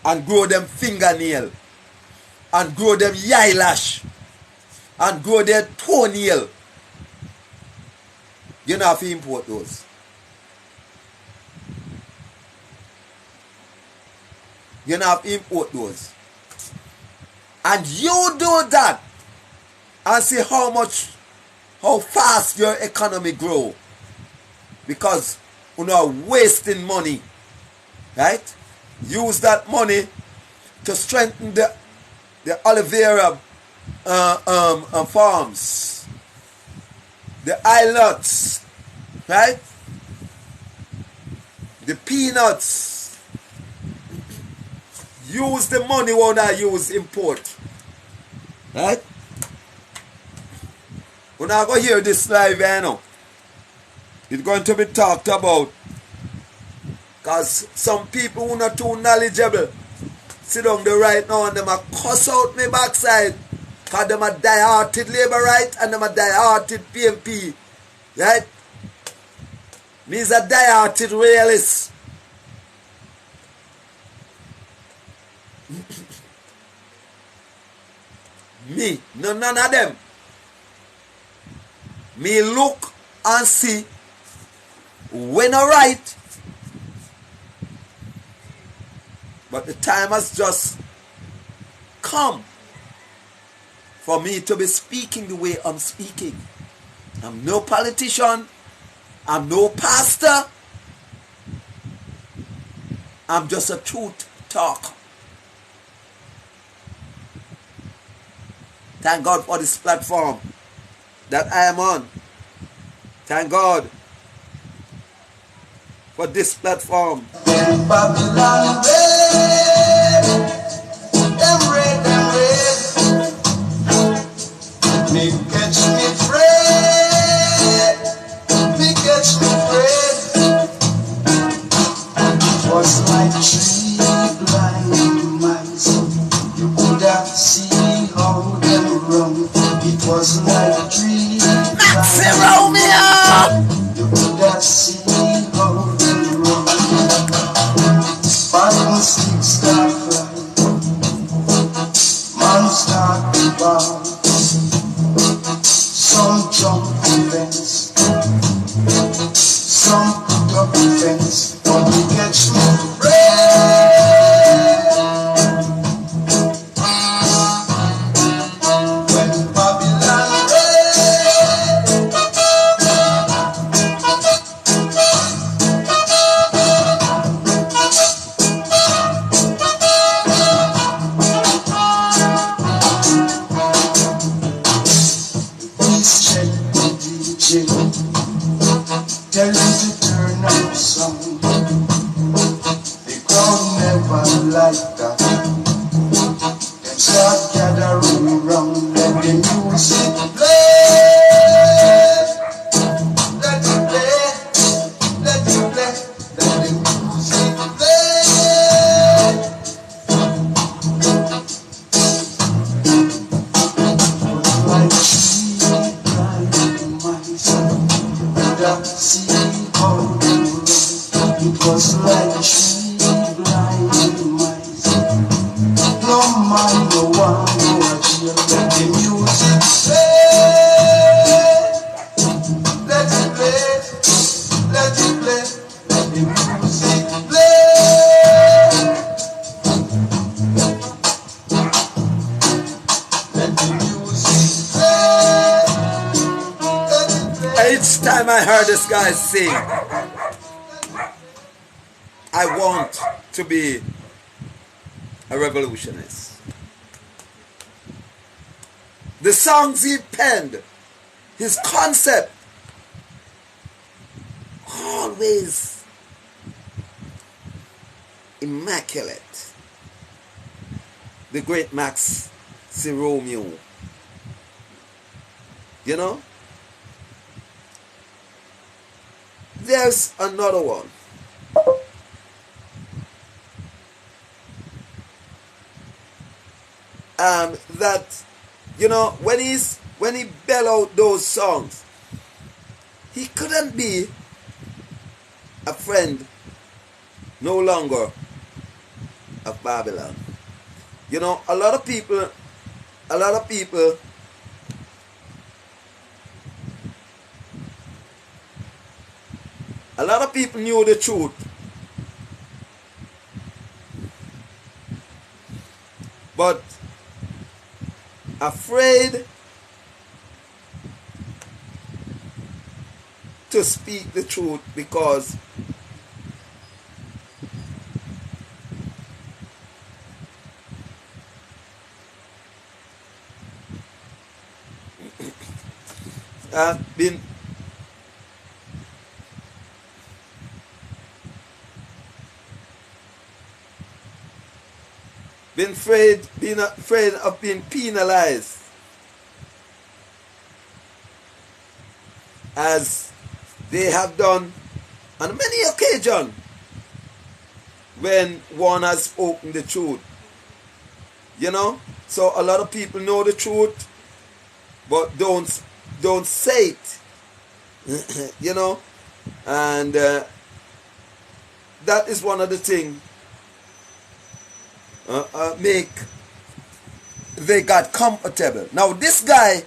And grow them fingernail. And grow them eyelash. And grow their toenail. You don't have to import those. You don't have to import those. And you do that. And see how fast your economy grow. Because you are wasting money. Right? Use that money to strengthen the aloe vera farms. The islets. Right? The peanuts. use the money when I use import. Right? We're not going to hear this live, you know. It's going to be talked about. Because some people who are not too knowledgeable sit down there right now and them a cuss out me backside. Because them a die-hearted labor right and them a die-hearted PMP. Right? Me is a die-hearted realist. Me, no, none of them. Me look and see when I write, but the time has just come for me to be speaking the way I'm speaking. I'm no politician. I'm no pastor. I'm just a truth talker. Thank God for this platform that I am on. Thank God for this platform. When Babylon red, them red, them red. Me catch me afraid, me catch me afraid. It was like tree blind mice. You could have seen how them run. It was like tree blind mice. You could have seen how them run. Fighting sticks start flying, man start to bow. Some jump the fence, some put up the fence, but we catch me when Babylon check the DJ, tell him to turn up some. The crowd never like that. Them start gathering round, let the music play. Let it play, let it play, let the music play. Like see how they run. It was like tree blind mice. No man, no one, no idea. Let the music play. Let it play. Let it play. Let the music play. Let the music play. Each time I heard this guy sing, I want to be a revolutionist. The songs he penned, his concept, always immaculate. The great Max C. Romeo. You know? There's another one. That, you know, when he bellowed those songs, he couldn't be a friend no longer of Babylon. You know, a lot of people knew the truth, but afraid to speak the truth because been being afraid of being penalized, as they have done on many occasions when one has spoken the truth. You know, so a lot of people know the truth, but don't say it. You know, and that is one of the things make they got comfortable. Now this guy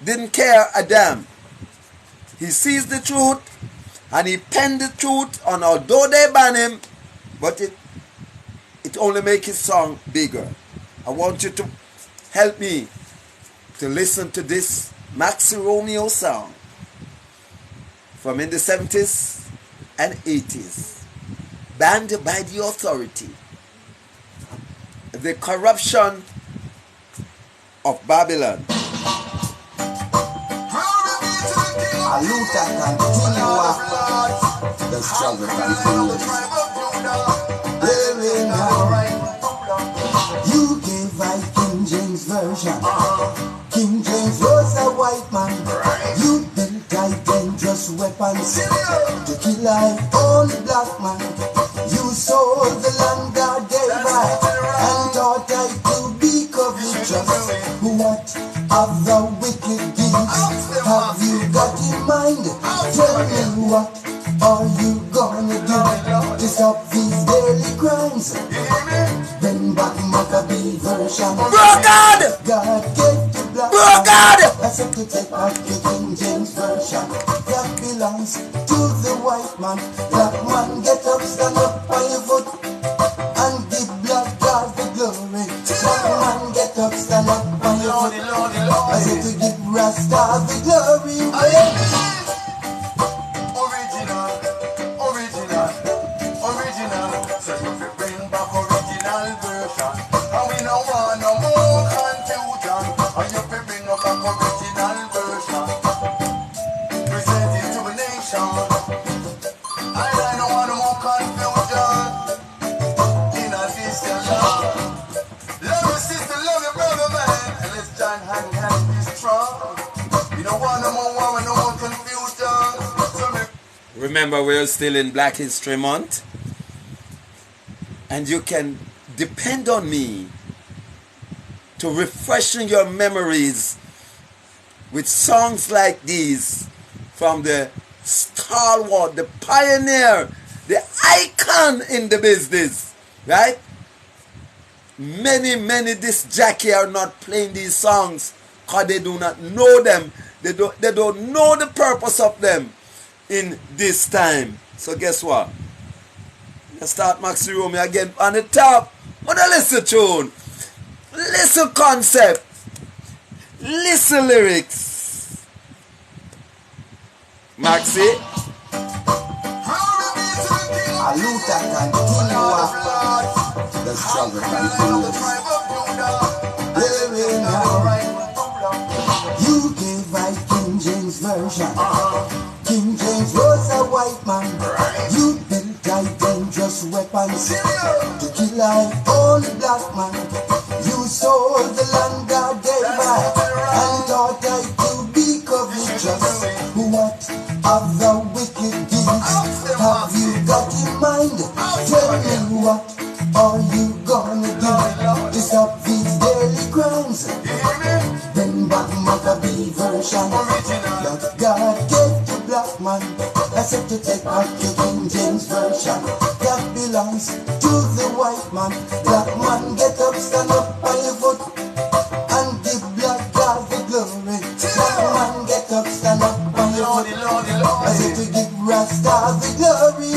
didn't care a damn. He sees the truth and he penned the truth, and although they ban him, but it only makes his song bigger. I want you to help me to listen to this Maxi Romeo song from in the 70s and 80s, banned by the authority. The corruption of Babylon. A Luther continua, the struggle continues. You gave I King James version. King James was a white man. You built I dangerous weapons to kill I only black man. You sold the land God gave I and taught I to be covetous. What of the wicked deeds have you got in mind? Tell me, what are you gonna do to stop these daily crimes? Bring back Maccabee version. God! God gave to black God! I said to take back the King James version. That belongs to the white man. Black man, get up, stand up on your foot and give black God the glory. Black man, get up, stand up on your foot. I said to give Rasta the glory. Original. So you fi bring back original version. And we no want no more confusion. And you fi bring back original version. Present it to the nation. I don't want no more confusion. In a Christian love. Love your sister, love your brother, man. And let's join hand in hand be strong. We don't want no more war, no more confusion. Remember, we're still in Black History Month, and you can depend on me to refreshing your memories with songs like these from the stalwart, the pioneer, the icon in the business, right? Many disc jockey are not playing these songs because they do not know them. They don't know the purpose of them in this time. So guess what? Let's start Maxi Romeo again on the top. But listen tune, listen concept, listen lyrics. Maxi. A Luther continua, the struggle continues. You gave I King James version. King James was a white man. You built I dangerous weapons to kill I only black man. You sold the land God gave I and taught I to be covetous. What of the wicked deeds have you got in mind? Tell me, what are you gonna do to stop these daily crimes? Bring back Maccabee version that God gave to black man. I said to take back the King James version that belongs to the white man. Black man, get up, stand up on your foot and give black God the glory. Black man, get up, stand up on your foot. I said to give Rasta the glory.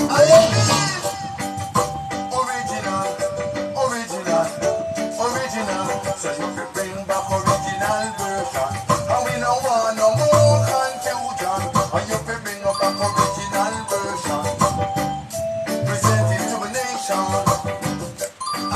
Original. So you fi bring back original version. And we no want no more confusion. And you fi bring back original version. Present it to the nation. I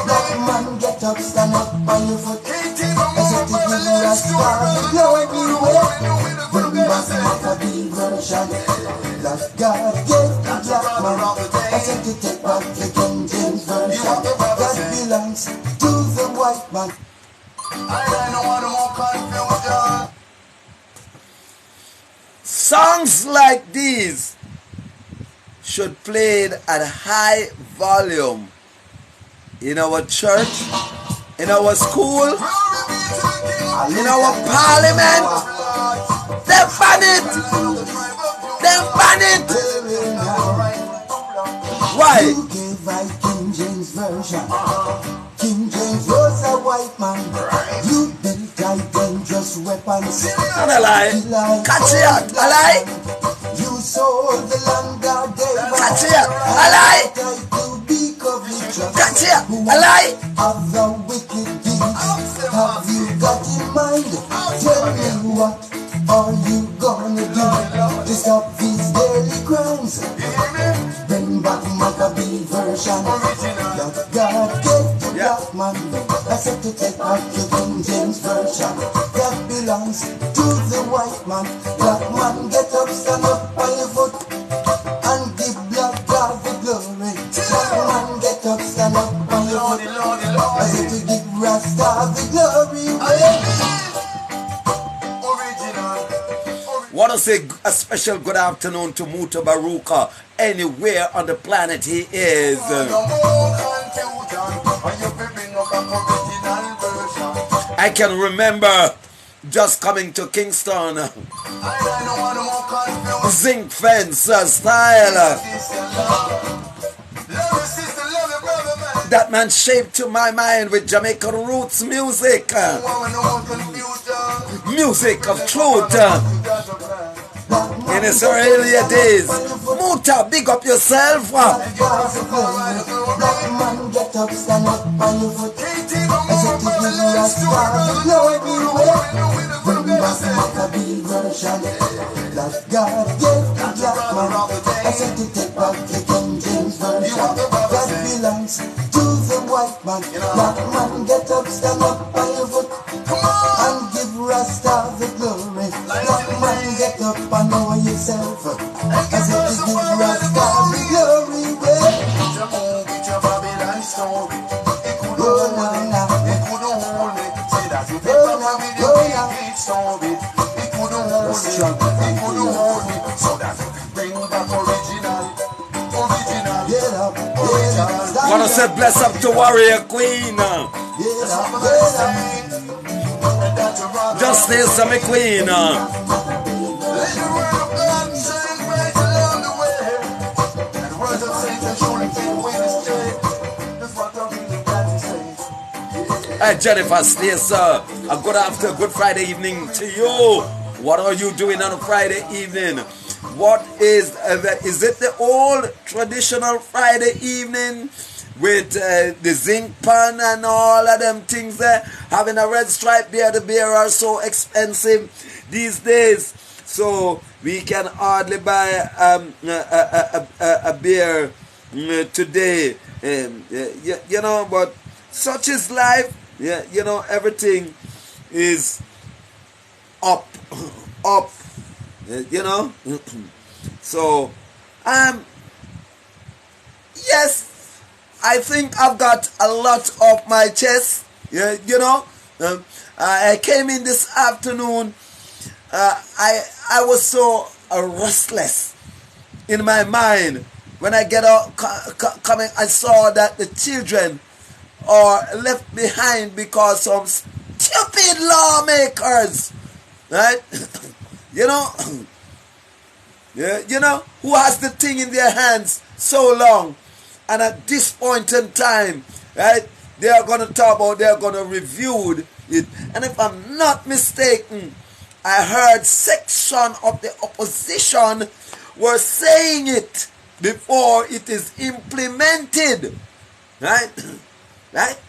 Black man, get up, stand up on your foot. I said to give you a star, glory way. Bring back Maccabee version. That God gave the black man. I said to take back the King James version. That belongs to the white man. I don't want no more confusion. Songs like these should played at high volume in our church, in our school, in our parliament. Them ban it. Them ban it. Why? You gave I King James version. King James was a white man. You built I dangerous weapons. Not a lie. Catch it. A lie. You sold the land God gave us. Catch it. A lie. Catch it. A lie. Of the wicked deeds have you got in mind? Tell me what are you gonna do to stop these daily crimes? Bring back Maccabee version. That God gave to black man. I said to take back the King James version. That belongs to the white man. Black man, get up, stand up on your foot and give black God the glory. Black man, get up, stand up on your foot. I said to give Rasta the glory. Want to say a special good afternoon to Muta Baruka anywhere on the planet he is. I can remember just coming to Kingston, zinc fence style. That man shaped to my mind with Jamaican roots music. Music of truth. In his earlier days. Muta, big up yourself. Black man, get up, stand up on your foot. I said to give you a star, glory way. Bring back Maccabee version. That God gave the black man. I said to take back the King James version. That belongs to the white man. Black man, get up, stand up on your foot and give Rasta the glory. Black man, get up and know yourself. I said to give Rasta the glory way. Wanna say bless up to Warrior Queen. Just stay some Queen. Hey Jennifer Stace, a good Friday evening to you. What are you doing on a Friday evening? What is that? Is it the old traditional Friday evening with the zinc pan and all of them things there? Having a red stripe beer, the beer are so expensive these days, so we can hardly buy a beer today. You know, but such is life. Yeah, you know, everything is up. You know. So yes, I think I've got a lot off my chest. Yeah, you know. I came in this afternoon. I was so restless in my mind when I get out coming. I saw that the children are left behind because some stupid lawmakers, right? You know, yeah, you know, who has the thing in their hands so long, and at this point in time, right, they are going to talk about, they are going to review it, and if I'm not mistaken, I heard section of the opposition were saying it before it is implemented, right? Right?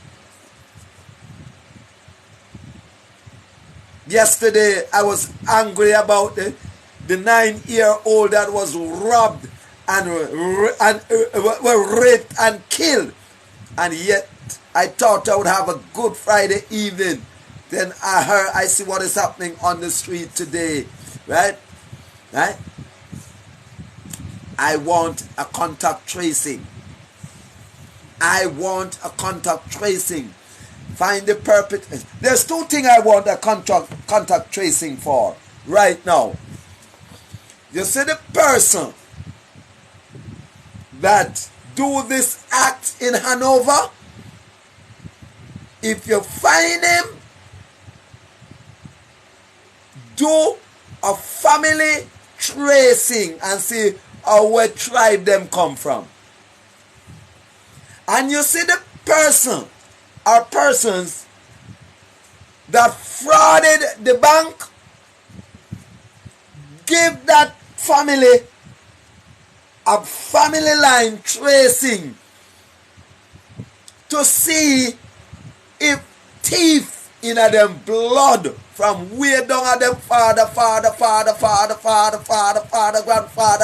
Yesterday, I was angry about the 9-year-old that was robbed and were raped and killed. And yet, I thought I would have a good Friday evening. Then I see what is happening on the street today. Right? Right? I want a contact tracing. I want a contact tracing. Find the perpetrator. There's two things I want a contact tracing for right now. You see the person that do this act in Hanover, if you find him, do a family tracing and see where tribe them come from. And you see the person or persons that frauded the bank, give that family a family line tracing to see if thief in them blood from way down at them father, grandfather,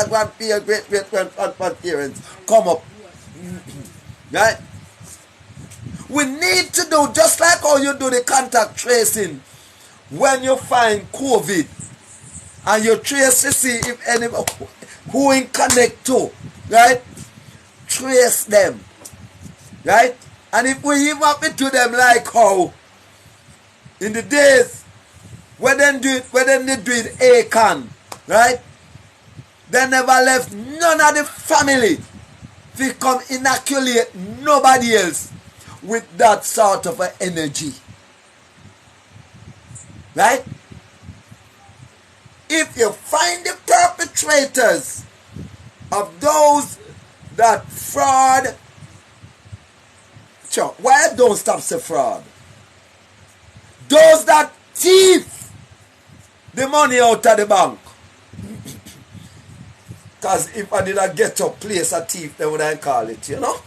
grandparents, great-great-grandparents come up. Right? We need to do just like how you do the contact tracing when you find COVID and you trace to see if any who in connect to, right? Trace them, right? And if we even happen to them like how in the days when they do it Acon, right? They never left none of the family to come inoculate nobody else with that sort of energy. Right? If you find the perpetrators of those that fraud, sure, why don't stop the fraud? Those that thief the money out of the bank. Because if I did not get to place a thief, then would I call it, you know?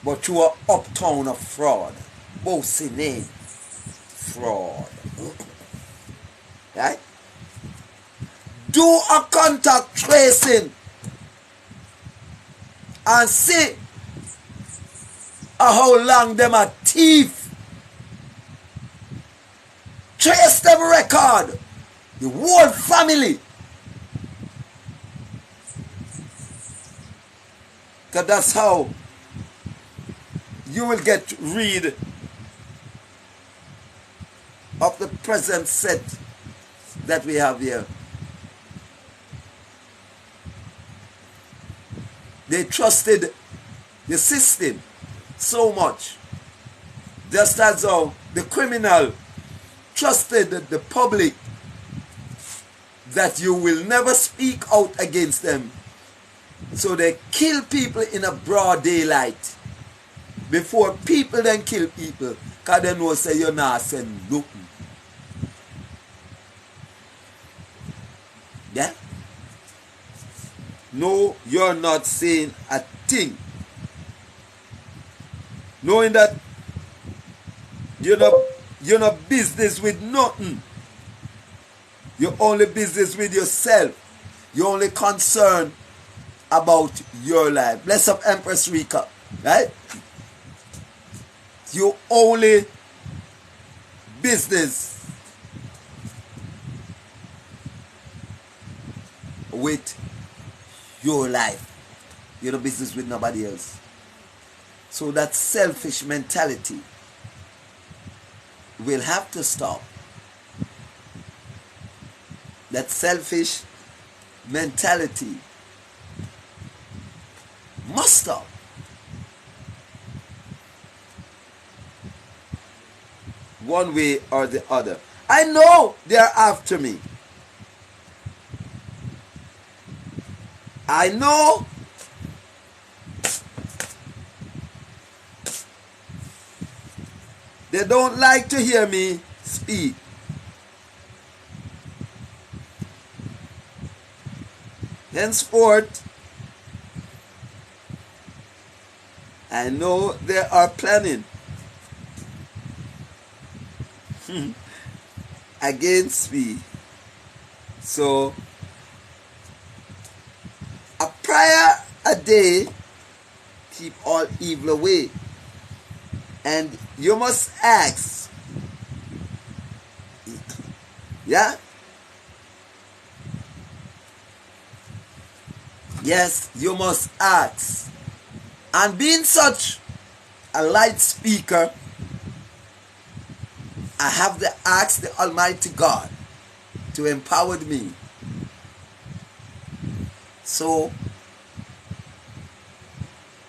But you are uptown of fraud. Bossy name. Fraud. Right? Do a contact tracing and see how long them are thief. Trace them record. The whole family. Because that's how you will get rid of the present set that we have here. They trusted the system so much, just as how the criminal trusted the public that you will never speak out against them. So they kill people in a broad daylight before people then kill people, because they know say you're not saying nothing. Yeah? No, you're not saying a thing. Knowing that you're not business with nothing. You're only business with yourself. You're only concerned about your life. Bless up Empress Rika. Right? You only business with your life. You're no business with nobody else. So that selfish mentality will have to stop. That selfish mentality must stop. One way or the other. I know they are after me. I know they don't like to hear me speak. Henceforth, I know they are planning against me. So, a prayer a day keep all evil away. And you must ask. Yeah? Yes, you must ask. And being such a light speaker, I have to ask the Almighty God to empower me. So,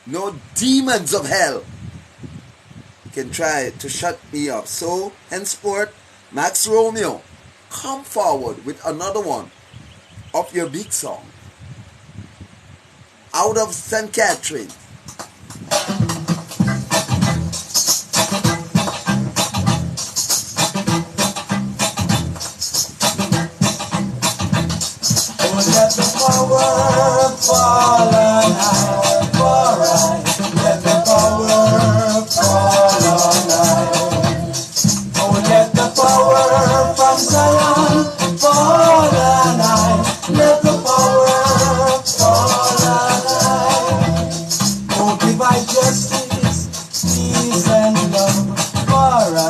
no demons of hell can try to shut me up. So, henceforth, Max Romeo, come forward with another one of your big song. Out of St. Catherine. Let the power fall on high, for I. Let the power fall on high. Oh, let the power from Zion fall on high. Let the power fall on high. Oh, divine justice, peace and love, for I.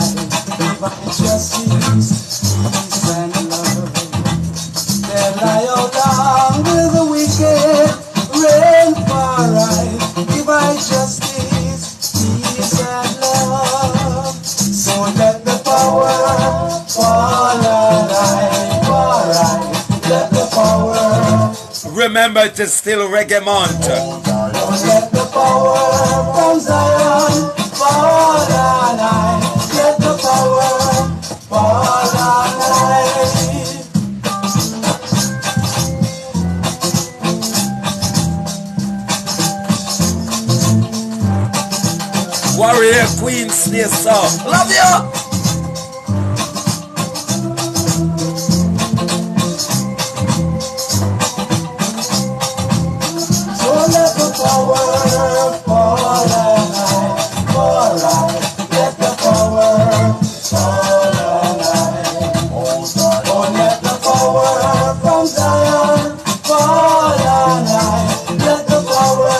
Divine justice, peace and love. Then lie out down with the wicked, reign for right, divine justice, peace and love. So let the power fall on high, for right, let the power. Remember, it is still Reggae Month. Let the power from Zion fall on high, let the power fall on high. Warrior Queen, stay soft. Love you! So let the power fall on high, for I. Let the power fall on high. Oh, let the power from Zion fall on high. Let the power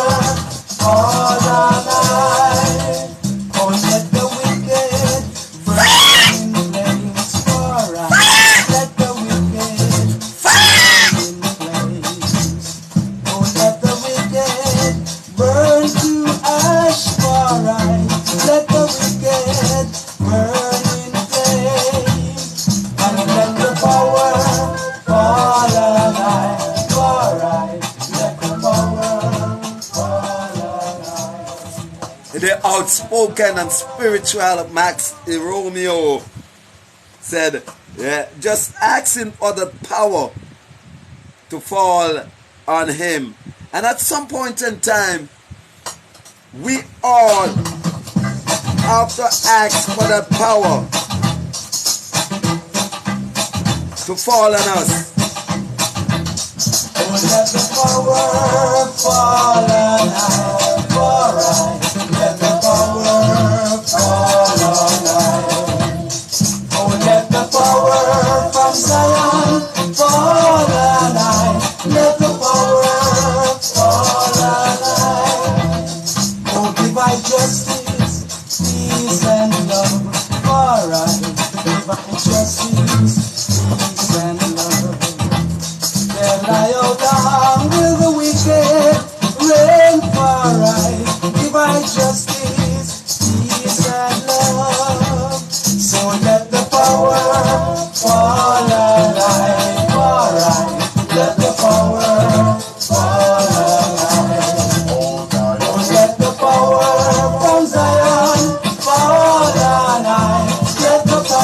fall on high. Oh, let the wicked burn in flames, for I. Let the wicked burn in flames. Oh, let the wicked burn to ash, for I. Let the wicked burn in flames. And let the power fall on high, for I. Let the power fall on high. The outspoken and spiritual Max Romeo said, yeah, just asking for the power to fall on him. And at some point in time, we all have to ask for that power to fall on us. Oh, let the power fall on high, for I. Let the power fall on high. Oh, let the power from Zion fall on high. Let the power fall on high. Oh, divine justice, peace and love, for I. Divine justice, peace and love. Then lie out down with the wicked, reign for right, divine justice, peace and love. So let the power fall on high, for right, let the power fall on high. Oh, let the power from Zion fall on high, let the power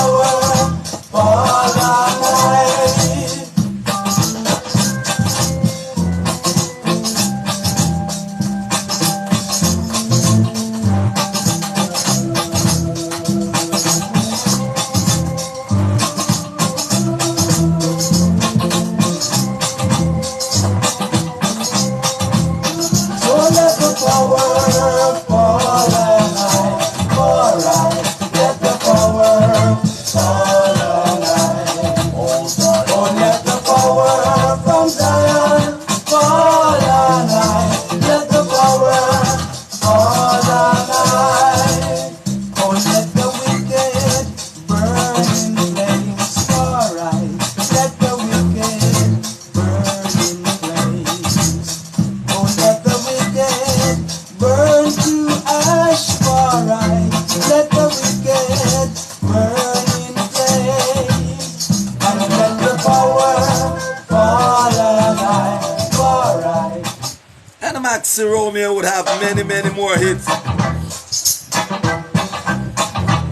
MC Romeo would have many, many more hits.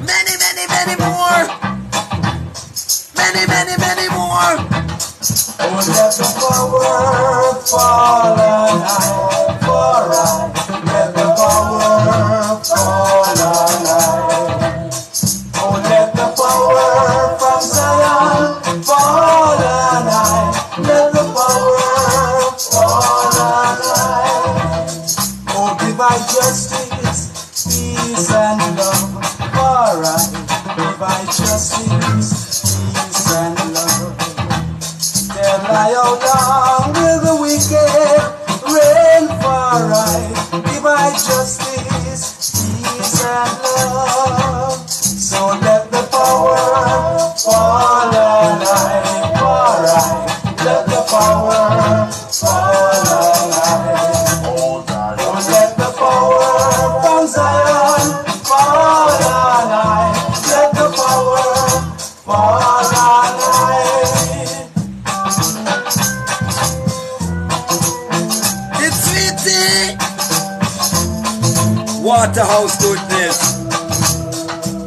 Many, many, many more. Many, many, many more. Oh, let the power fall on high, for I. Let the power fall on high. Oh, let the power from Zion fall on high. Let the power fall on high. Oh, divine justice, peace and love, for I. Divine justice, peace and love. Tell I how long will the wicked reign for right? Divine justice, peace and love. So let the power fall on high for right. Let the power fall on high. Oh, let the power from Zion fall on high. Let the power fall on high. Waterhouse goodness.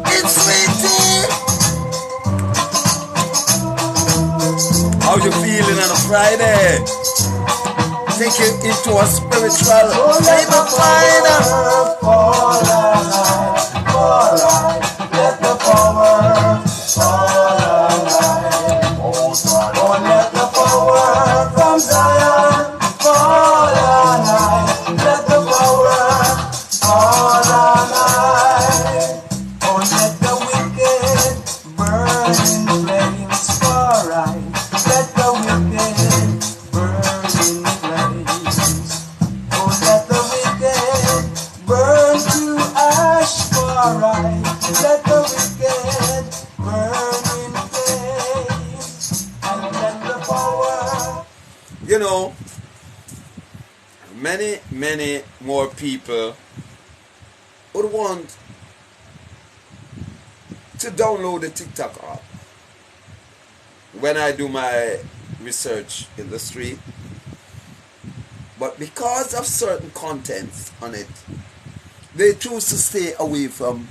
It's sweetie. How you feeling on a Friday? Take you into a spiritual state of mind. Let the power fall on high. Oh, let the power from Zion fall on high. Let the power fall on high. Oh, let the wicked burn in flames for right. Let the wicked burn in flames. Oh, let the wicked burn to ash for right. Let the wicked burn in flames. And let the power. You know, many, many more people would want to download the TikTok app when I do my research in the street, but because of certain contents on it, they choose to stay away from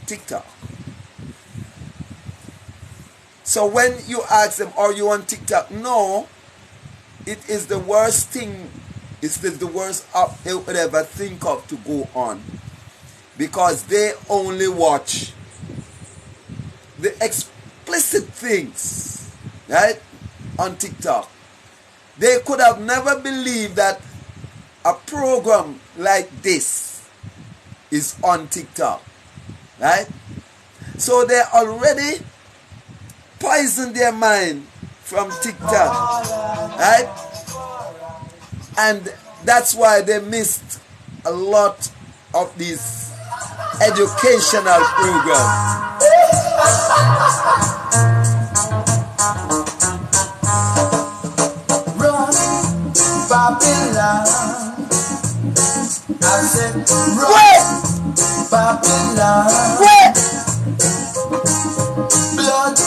TikTok. So when you ask them, are you on TikTok? No, it is the worst thing, it's the worst app they would ever think of to go on, because they only watch the explicit things, right, on TikTok. They could have never believed that a program like this is on TikTok, right? So they already poisoned their mind from TikTok, right? And that's why they missed a lot of these educational programs. Run, Babylon. I said, run, Wait! Babylon. Wait! Blood,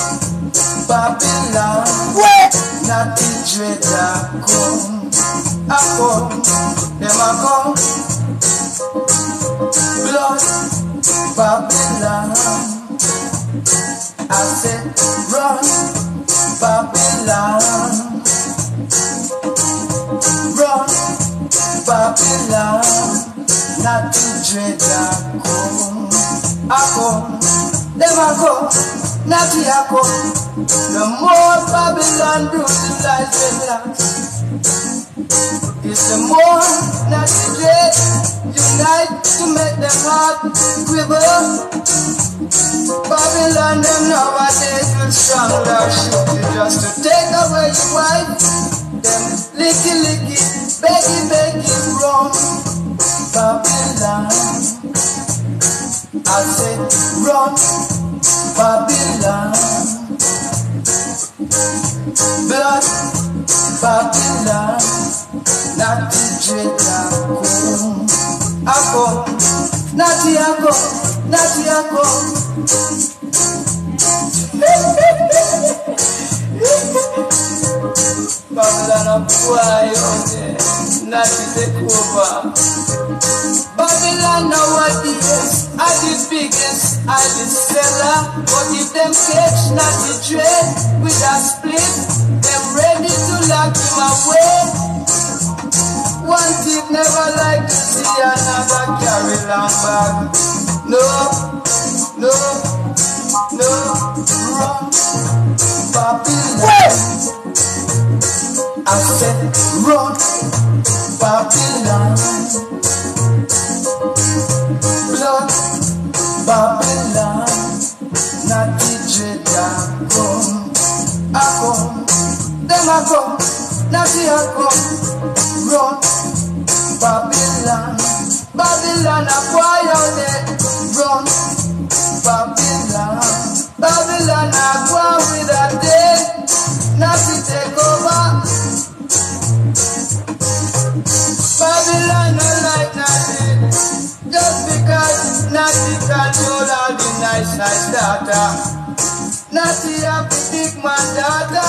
Babylon. Wait! Not the dread I come, them I come. Blood, Babylon. I said, run, Babylon. Run, Babylon. Not to dread I come. Them I come, not to I come. The more Babylon brutalized them last, it's the more not to dread unite to make them heart quiver. Babylon them nowadays will strong love shoot you just to take away your wife. Them licky, beggy, wrong. Babylon, I said run, Babylon. Blood, Babylon, not the dread I come, not the I Babylon a boy out there, not to take over. Babylon nowadays are the biggest, are the seller. But if them catch not the trade with a split, them ready to lock him away. One thief never like to see another carry long bag. No, no, no, run, Babylon. I said run, Babylon. Blood, Babylon. Not the dread I come. Them I come, not the I come. Run, Babylon. Babylon, I fly out there. Run, Babylon. Babylon, I go with a day. Not to take over. Babylon, I like nothing. Just because Natty control all the nice data. Natty have the big man data.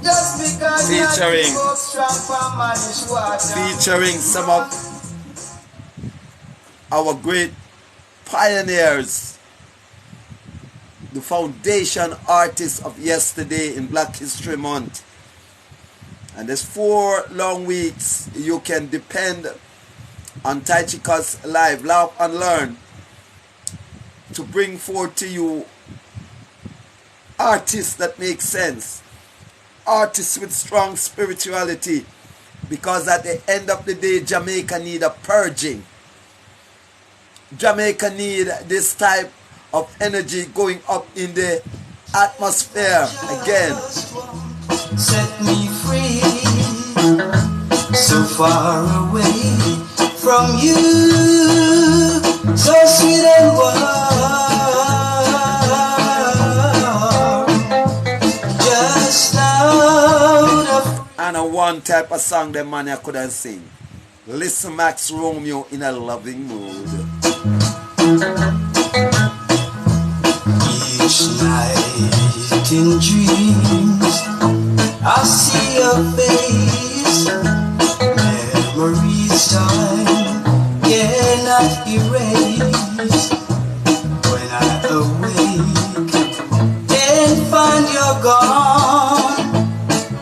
Just because featuring Natty strong for manage water. Featuring some of our great pioneers, the foundation artists of yesterday in Black History Month. And there's 4 long weeks you can depend on Tychicus Live, Laugh and Learn, to bring forth to you artists that make sense, artists with strong spirituality, because at the end of the day, Jamaica need a purging. Jamaica need this type of energy going up in the atmosphere again. Set me free, so far away from you, so sweet and warm, just out of. And a one type of song that man I couldn't sing. Listen, Max Romeo in a loving mood. Each night in dreams I see your face. Memories time cannot erase. When I awake and find you're gone,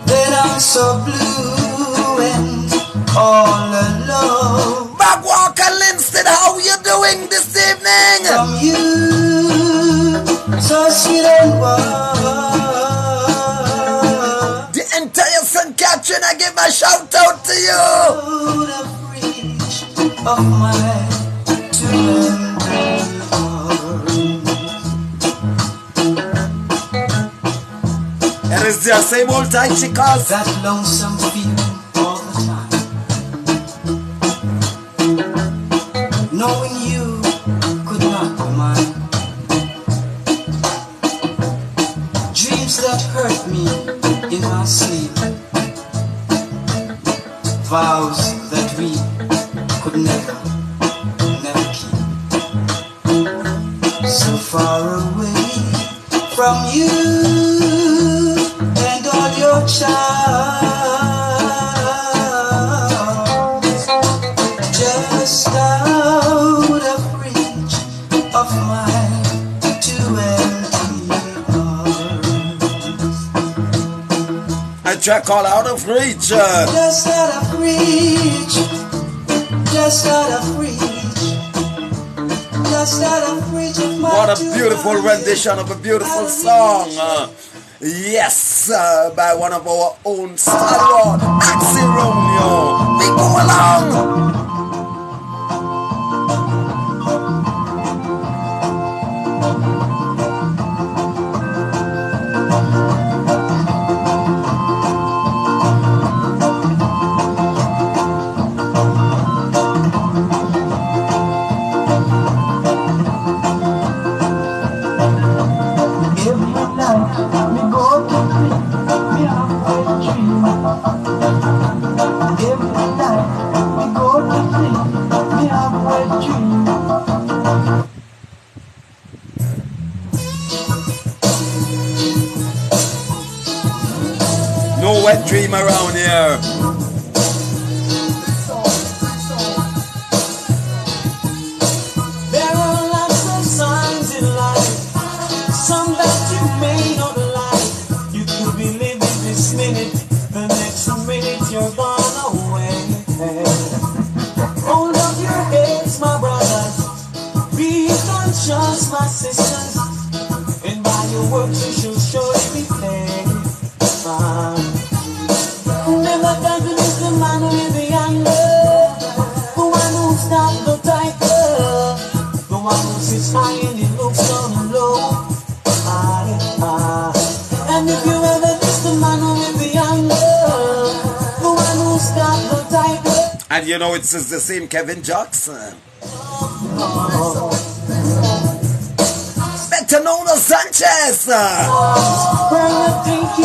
then I'm so blue and all alone. Bob Walker Linstead, how you doing this evening? From you, so sweet and warm. The entire St. Catherine, I give a shout out to you. Out of reach of my two-and-three arms. It is the same old Tychicus. That lonesome feeling all the time, knowing you could not be mine. Dreams that hurt me in my sleep, vows that we could never keep. So far away from you and all your charms, just out of reach of my two-and-three arms. A track called Out of Reach. Just out of reach, just out of reach, just out of reach of my. What a beautiful rendition of a beautiful song. Yes, by one of our own stalwart, Axie Romeo. We go along. No wet dream around here. sisters, and by your works you shall surely be paid. Never does it is the man with the anger, the one who stops the tiger, the one who sits high and he looks down low. And if you ever miss the man with the anger, the one who stops the tiger. And you know it's the same Kevin Jackson. Better known as Sanchez. When the think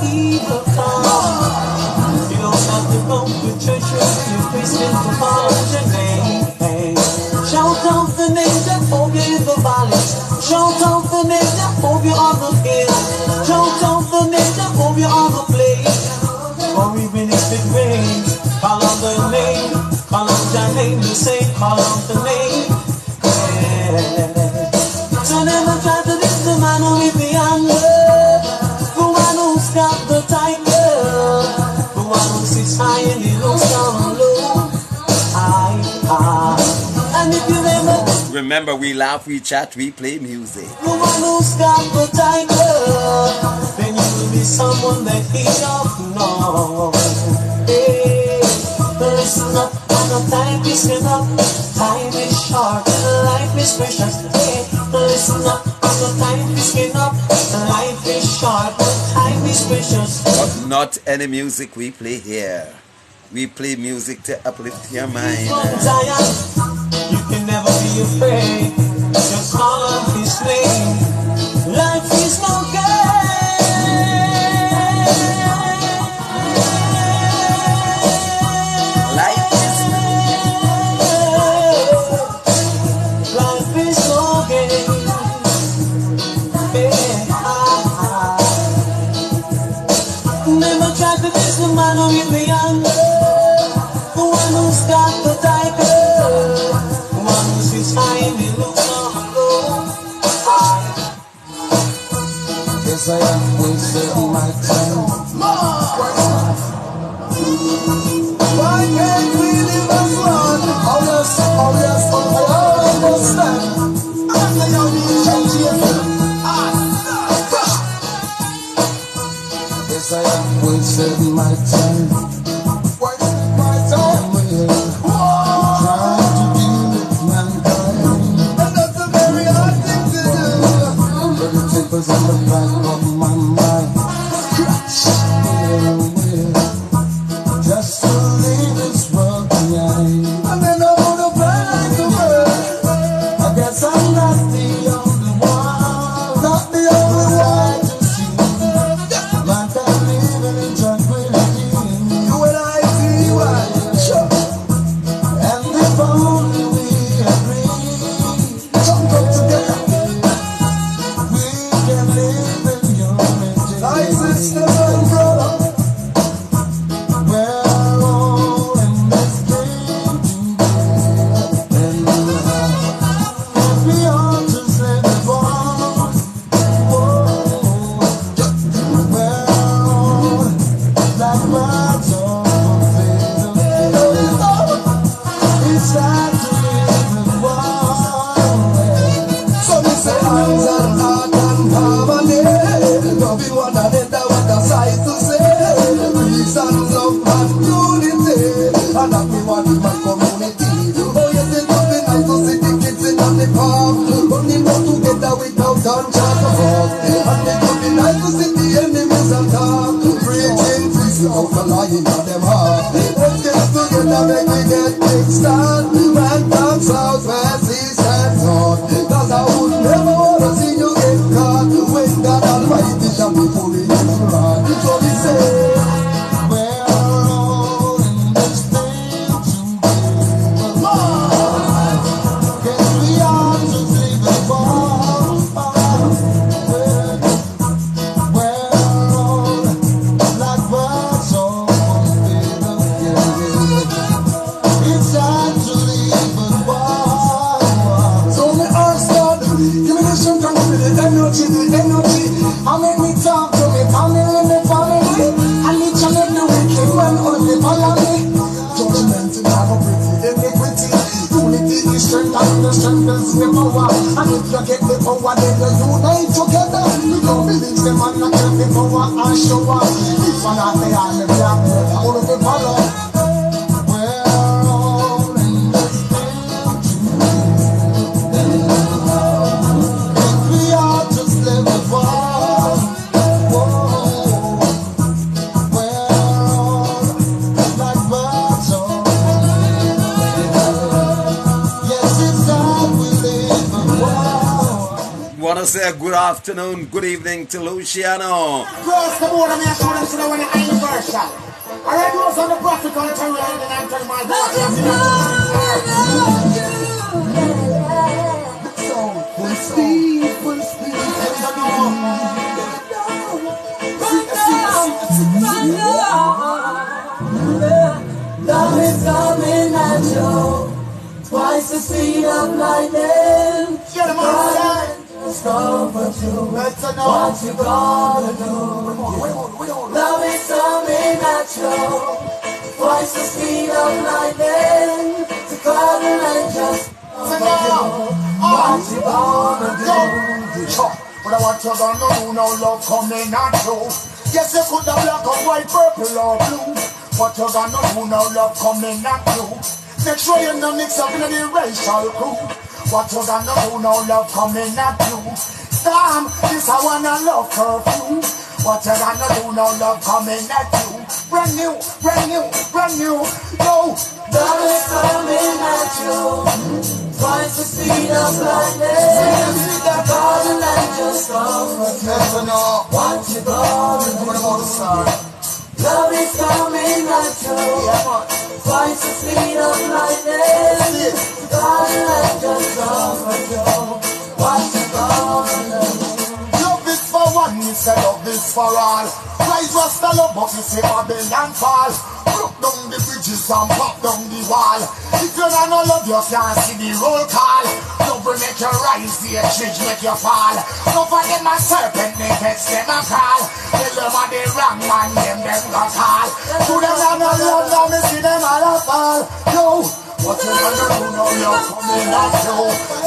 evil comes, you don't have to go to church with your Christian to follow your name. Shout out the name that forgive the violence. Shout out the name that forgive all the hills. Shout out the name that forgive all the place. For even if it rains, call on the name. Call on the name, you say, call on the name. So never try to diss the man with the anger, the one who's got the tiger, the one who sits high and he looks down low. And if you never remember, we laugh, we chat, we play music. The one who's got the tiger, then you will be someone that he don't know. Hey, listen up, no time is enough. Time is short, life is precious. Hey, listen up, no time is enough. Life is short, time is precious. But not any music we play here. We play music to uplift your mind. You can never be afraid. Just call on his name. Life is no game. Life is no game. Never try to diss the man with the anger, the one who's got the tiger, the one who sits high and he looks down low. Yes, I am wasting my time. Why can't we live as one? Oh yes, I understand. I'm the only champion. Yes, I am wasting my time. Wasting my time. Trying to deal with mankind. And that's a very hard thing to do. But it tickles in the back of my mind. Just to leave this world behind. And then I wanna break the world. I guess I'm not the only one. Not the only one to see. Like I'm living in tranquility. You and I see why. Sure. And if only we agree. Come together. We can live in unity. Like sister and brother. We're all in this game together. And if we all just live it wrong. Get the power, they will unite together. We don't believe them and not have the power and show up. This one I say I'm the black, all of the power. We're all in this thing. If we are just live with war, we're all like birds on. Yes, it's God we live in war. Want to say a good afternoon, good evening to Luciano. Cross the border, me I told them to know when I ain't version. I read was on the prophet on the terror and I'm telling my God. So, full speed, full speed. Love is coming at you, twice the speed of lightning. Yeah, the man said. Comfort you, Let's know. what you gonna do? Love is coming at you, twice the speed of lightning. To call and just comfort you, what you gonna do? But I want you to know no love coming at you. Yes, you could have black or white, purple or blue. But you gonna know no love coming at you. Make sure you don't mix up in the racial crew. What you gonna know no love coming at you. Damn, this I wanna love curfew. What you gonna do no love coming at you. Brand new, brand new, brand new. Yo, Love is coming at you, twice the speed of lightning. Call and just comfort you, what you gonna do? Love is coming at you, twice the speed of lightning. God and just comfort you, what you gonna do? love is for one, you say love is for all. Rise was the love, but you say Babylon fall. Broke down the bridges and pop down the wall. If you don't know love, you can't see the roll call. Love will make you rise, the exchange make you fall. No for them a serpent, they text them a call. Tell them a the wrong man, them got call. To them a no love, now me see them all a fall. Yo, what you gonna do now, you're coming up to.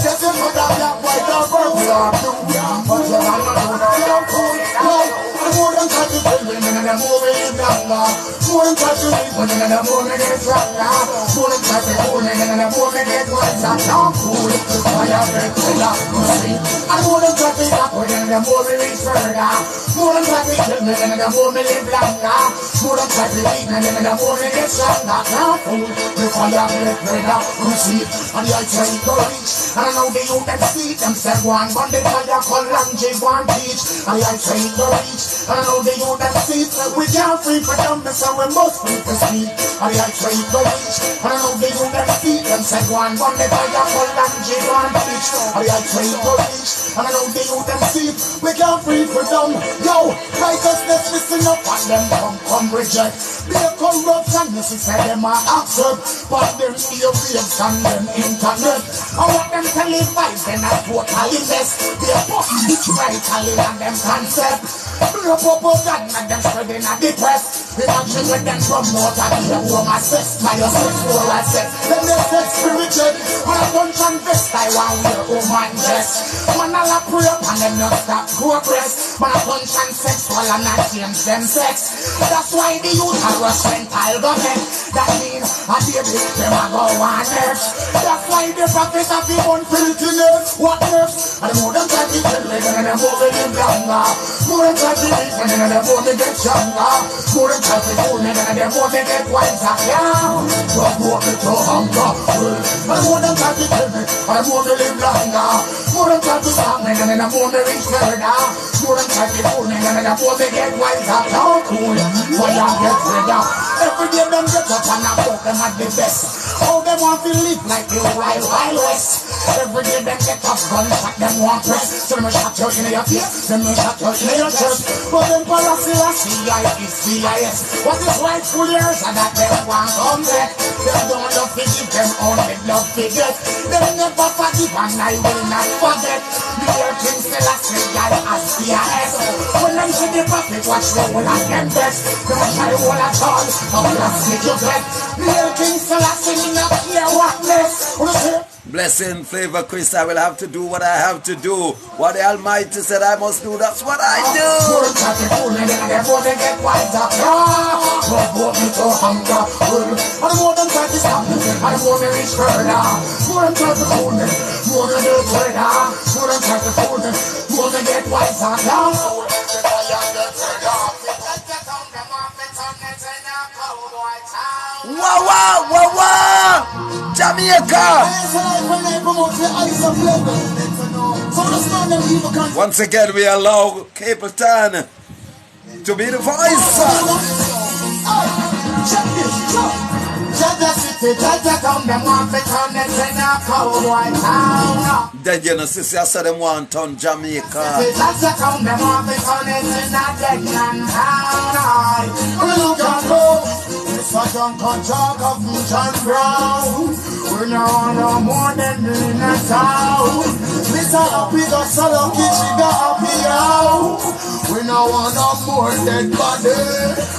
Just you put that black, white, or purple or blue. What you gonna do now, you're coming up. More than touch the children and the movie longer. More than touch the people and the movie get stronger. More than touch the children and the movie get wiser. Now cool, fire break the love to see. And more than touch the people and the movie reach further. More than touch the children and the movie live longer. More than touch the people and the movie get stronger. Now cool, the fire break the love to see. And the I try to reach. And I know the youth that see them say one, but the fire call and J1 teach. And the I try to reach. I know they own that seat. We can't free for them, so we must free for speed. And I try to reach. I know they own that seat. Them said one the fire full and J1 teach. And I try to reach. And I know they own that seat. We can't free for them. Yo, righteousness listen up and them come reject. Be a corruption, this is how them are accept. But them be a waves and them internet. I want them televised, then I totally mess. They are fucking rightly and them concept. Bring up God and them spreading at the press. Imagine when them promote and hear home assess. My sexual assess. Them they sex spiritual. When I punch and vest, I want wear woman dress. Man all a pray up and them not stop progress. Man a punch and sexual and not change them sex. That's why the youth are rush mental government. That means a baby them a go on earth. That's why the prophets have been unfilthy nerves. What nerves? And the more them try to kill me, then the more they live longer. More than try to live, and then the more they get stronger. More than try to fool me, then the more they get wiser. Yeah, don't walk me to hunger. And the more them try to kill me, and the more they live longer. More than try to stop me, then the more they reach further. More than try to fool me, then the more they get wiser. Don't cool, fire get redder. Every day them get up and I put them at the best. All them want to live like the wild, wild west. Every day them get up, gunshot them want press. So them shot you in your face, them shot you in your chest. But them policy are CIS. What is rightful years and that them want come back. Them don't love to give them only love to get. Them never forgive and I will not forget. The dear King Selassie as CIS. When them see the prophet watch the whole of them best. Them try the whole at all. How last make you bet. The dear King Selassie not care what mess. Blessing, Flavor, Chris, I will have to do what I have to do. What the Almighty said I must do, that's what I do. Wow, wow, wow, wow! Jamaica! Once again, we allow Capleton to be the voice. Then you know, sister, I said them want on Jamaica. Such a contract of John Brown. We now no more than in a town. Mr. Happy got so lucky, she got happy out. We now want no more dead body.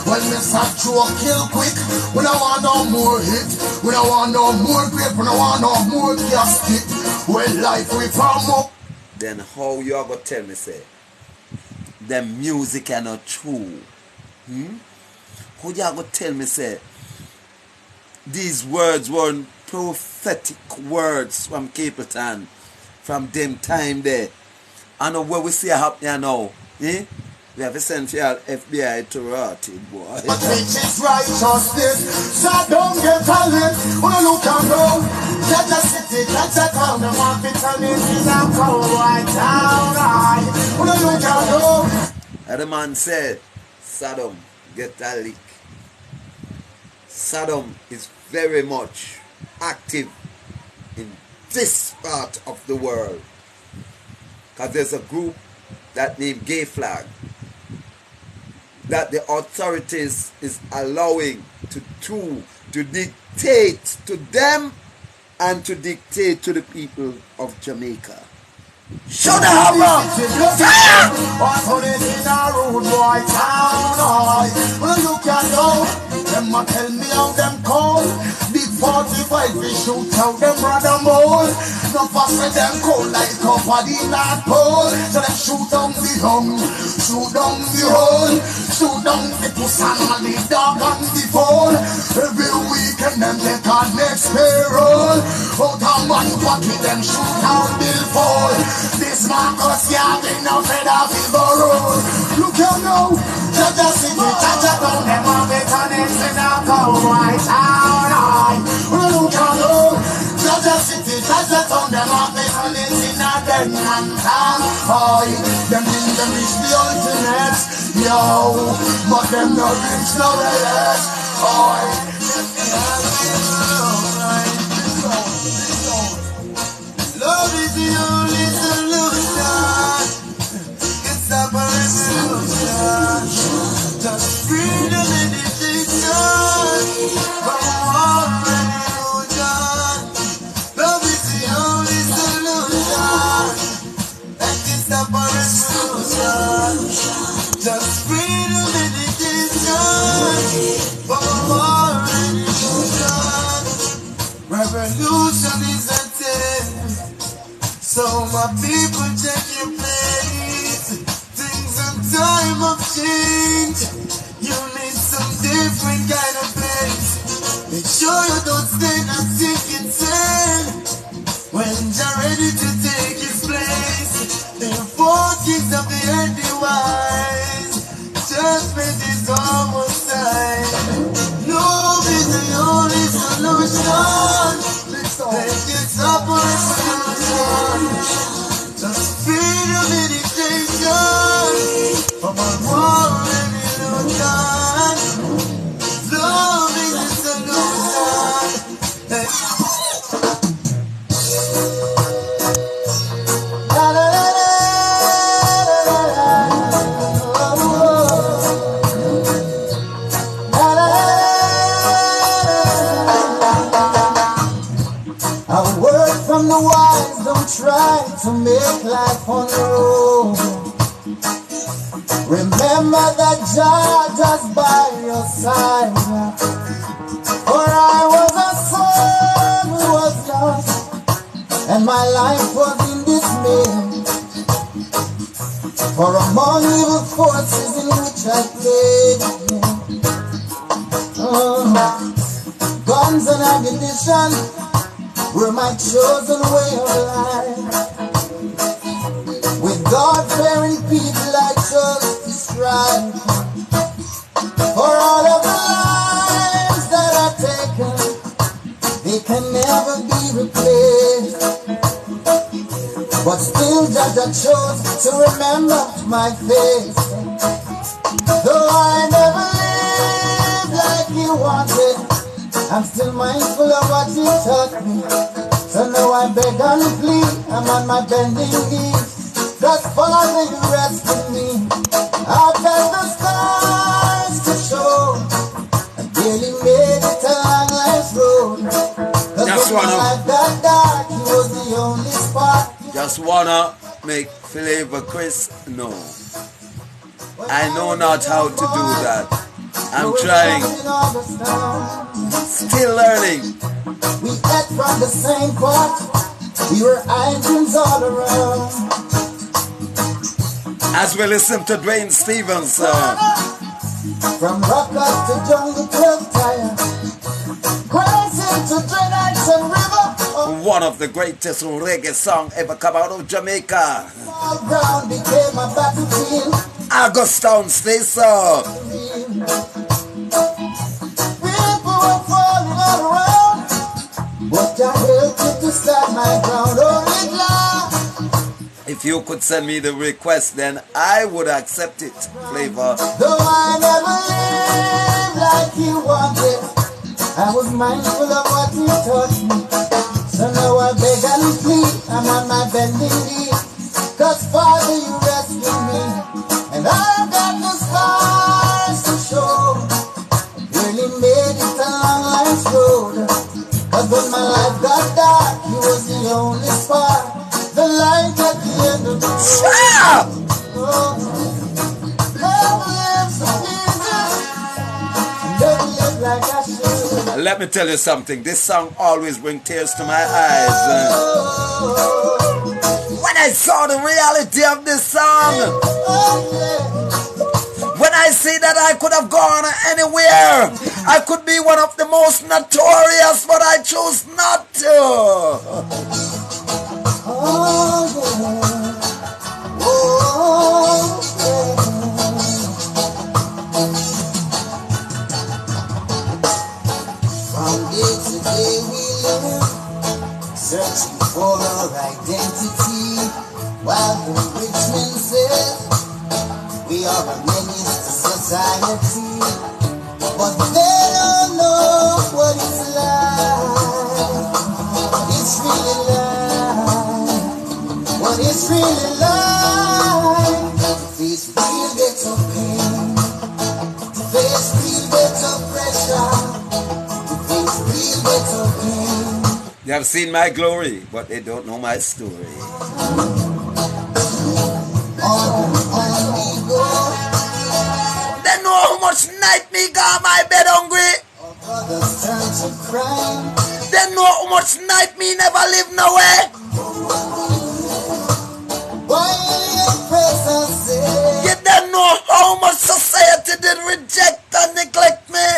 When Mr. Joe kill quick, we don't want no more hit. We don't want no more grip. We don't want no more casket. When life we from up. Then how you are going to tell me, say, the music are not true? How you are going to tell me, say, these words were prophetic words from Capleton, from them time there? I know what we see happening now. We have to send for your FBI to rot it, boy. But which is righteousness, so don't get talent. When I look and go, that's a city, that's a town. The market turn it in a cowboy town. When I look and go, and the man said, Saddam, get a lick. Saddam is very much active in this part of the world. Because there's a group that named Gay Flag that the authorities is allowing to dictate to them and to dictate to the people of Jamaica. Shut the hammer! Fire! Them a tell me how them call. Big 45 we shoot out them brother mole. No fuss with them cold like up at the North Pole. So them shoot down the hung, shoot down the hole, shoot down the puss and all the dog and the pole. Every weekend them take on next payroll. Out of man pocket them shoot out Bill Fall. This Marcus Yarding no fed off his roll. Look here now, Jaja City, Jaja down them on the connects in a cowboy town. Look here now, Jaja City, Jaja down them on the connects in a dead man town. Them in them reach the ultimate, yo, but them no reach no rest. Love is the only solution. It's stop a revolution. Just freedom and education from war and illusion. Love is the only solution. That can stop a revolution. Just freedom and education from war and illusion. Revolution is a so my people take your place. Things in time of change. You need some different kind of place. Make sure you don't stay not thinking sand. When you're ready to take his place. There are 4 kings of the earth, the wise. Judgment is almost time. Love is the only solution. Take this up on just freedom meditation from a war and illusion. Love is the solution. A word from the wise, don't try to make life on your own. Remember that Jah just by your side. For I was a son who was lost, life was in dismay. For among evil forces in which I played, guns and ammunition were my chosen way of life. With God-fearing people I chose to strive. For all of the lives that I've taken, they can never be replaced. But still Judge I chose to remember my face. Though I never lived like you wanted, I'm still mindful of what you taught me. So now I beg and plead, I'm on my bending knees. Just Father, you rescue me. I've got the scars to show. I barely made it a long life's road. Cause when my life got dark, he was the only spark. Just wanna make Flavor Chris know. I know not how to do that. I'm trying. Still learning. We ate from the same pot. We were items all around. As we listen to Dwayne Stevens. From rockers to jungle 12 tire. Crossing to Dreadites and river. One of the greatest reggae song ever come out of Jamaica. All ground became a battlefield. Augustown, stay so. People were falling all around, but I helped you to stand my ground. Only God. If you could send me the request, then I would accept it, Flavor. Though I never lived like you wanted, I was mindful of what you taught me. So now I beg and plead, I'm on my bending knee. Cause Father, you rescued me, and I've got the scars to show. I really made it a long life's road. Cause when my life got dark, he was the only spark. The light at the end of the road. Oh, never live so easy. Never live like I should. Let me tell you something. This song always brings tears to my eyes. When I saw the reality of this song, when I see that I could have gone anywhere, I could be one of the most notorious, but I chose not to. From day to day we live, searching for our identity, while the rich men say we are a menace to society, but they don't know what it's like. It's really like what it's really like. Face real ghetto pain, face real ghetto pressure, face real ghetto pain. They have seen my glory, but they don't know my story. They know how much night me got my bed hungry. They know how much night me never live nowhere. You don't know how much society did reject and neglect me.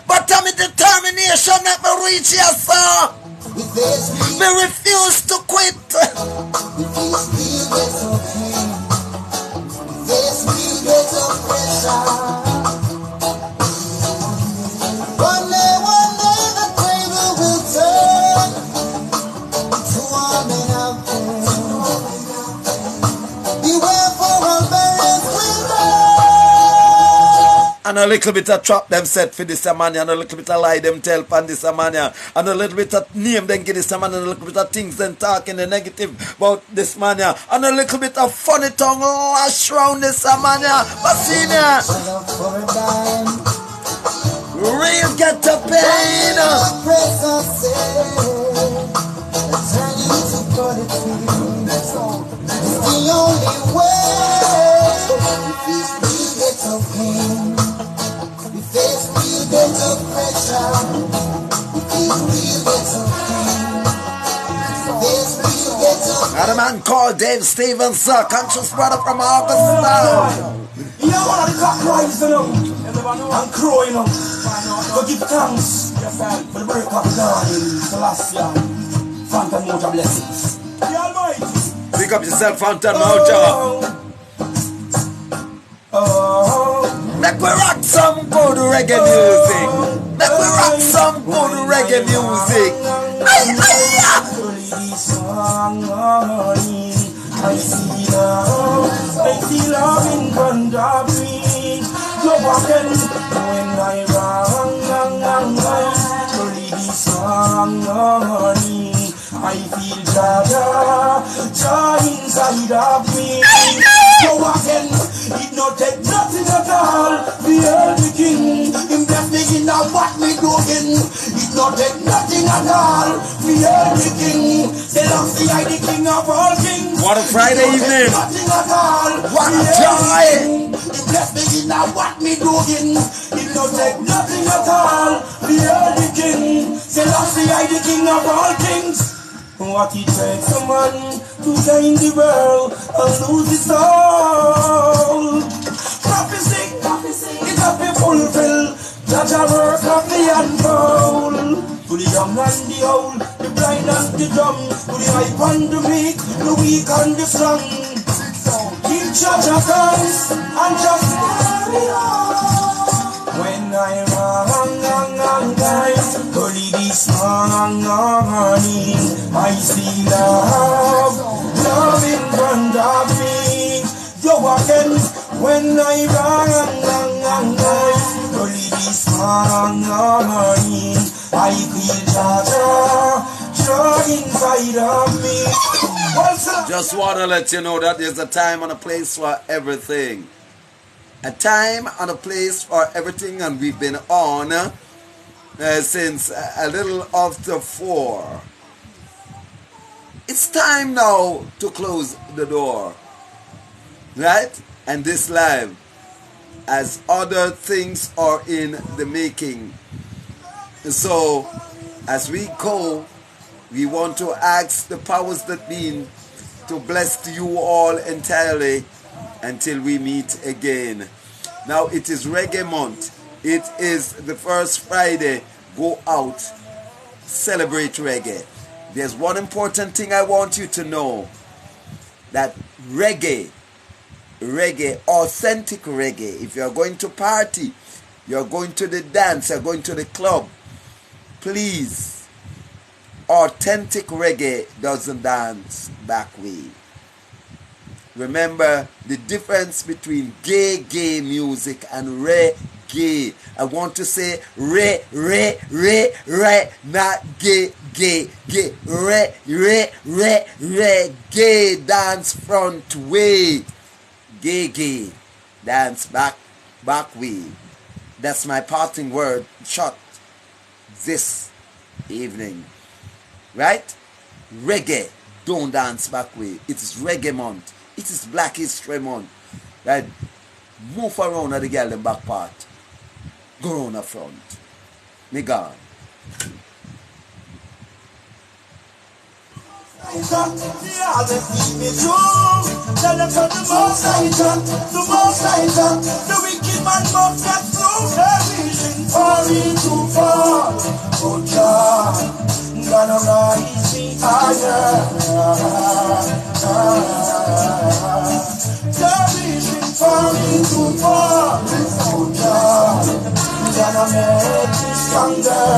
But I'm in determination that me reach here, sir. Me refuse to quit. One day the table will turn to a man of pain. Beware for our burials will burn. And a little bit of trap them set for this man, and a little bit of lie them tell pan this man, and a little bit of name them give this man, and a little bit of things them talk in the negative about this man, and a little bit of funny tongue lash round this man, but see me, real get the pain. It's the only way. If we get of pain, if we get of pressure, if we get of pain. man called Dave Stevens, conscious brother from August. Yeah, one of the cock rising up and crowing up. So give thanks for the break of dawn in Celestia. Phantom Moja blessings. The Almighty. Pick up yourself, Phantom Moja. Make we rock some good reggae music. Make we rock some good reggae music. Ay, ay, ay. I see love in Punjabi. You're walking when I run, only this song, honey. I feel joy inside of me. You're walking, it not take nothing at all. We are the king, him bless me in what we doing. It not take nothing at all. We are the king, Selassie I the king of all kings. What a Friday evening! Nothing at all. What a joy! Him bless me in what me doing. It not take nothing at all. We are the king, Selassie I the king of all kings. What it takes a man to gain the world and lose his soul. Prophecy, it has been fulfilled. That a work of the unfold. To the young and the old, the blind and the dumb, to the hype and the meek, the weak and the strong. Keep church of thanks and just carry on. When I run, only this morning, I see love in front of me. You're walking when I run, only this morning, I feel joy inside of me. Just want to let you know that there's a time and a place for everything. A time and a place for everything, and we've been on since a little after 4. It's time now to close the door, right? And this live, as other things are in the making. So, as we go, we want to ask the powers that be to bless you all entirely until we meet again. Now it is Reggae Month. It is the first Friday. Go out, celebrate reggae. There's one important thing I want you to know. That reggae, authentic reggae, if you're going to party, you're going to the dance, you're going to the club, please, authentic reggae doesn't dance back way. Remember the difference between gay music and reggae. I want to say re, not gay. Reggae dance front way. Gay dance back way. That's my parting word shot this evening. Right? Reggae don't dance back way. It is Reggae Month. It is Black History Month. Right? Move around at the girl in back part. Go on the front. Me God. The wicked man must get through their vision, falling too far. Oh God, gonna rise me higher. The vision falling too far. Oh God, gonna make me stronger.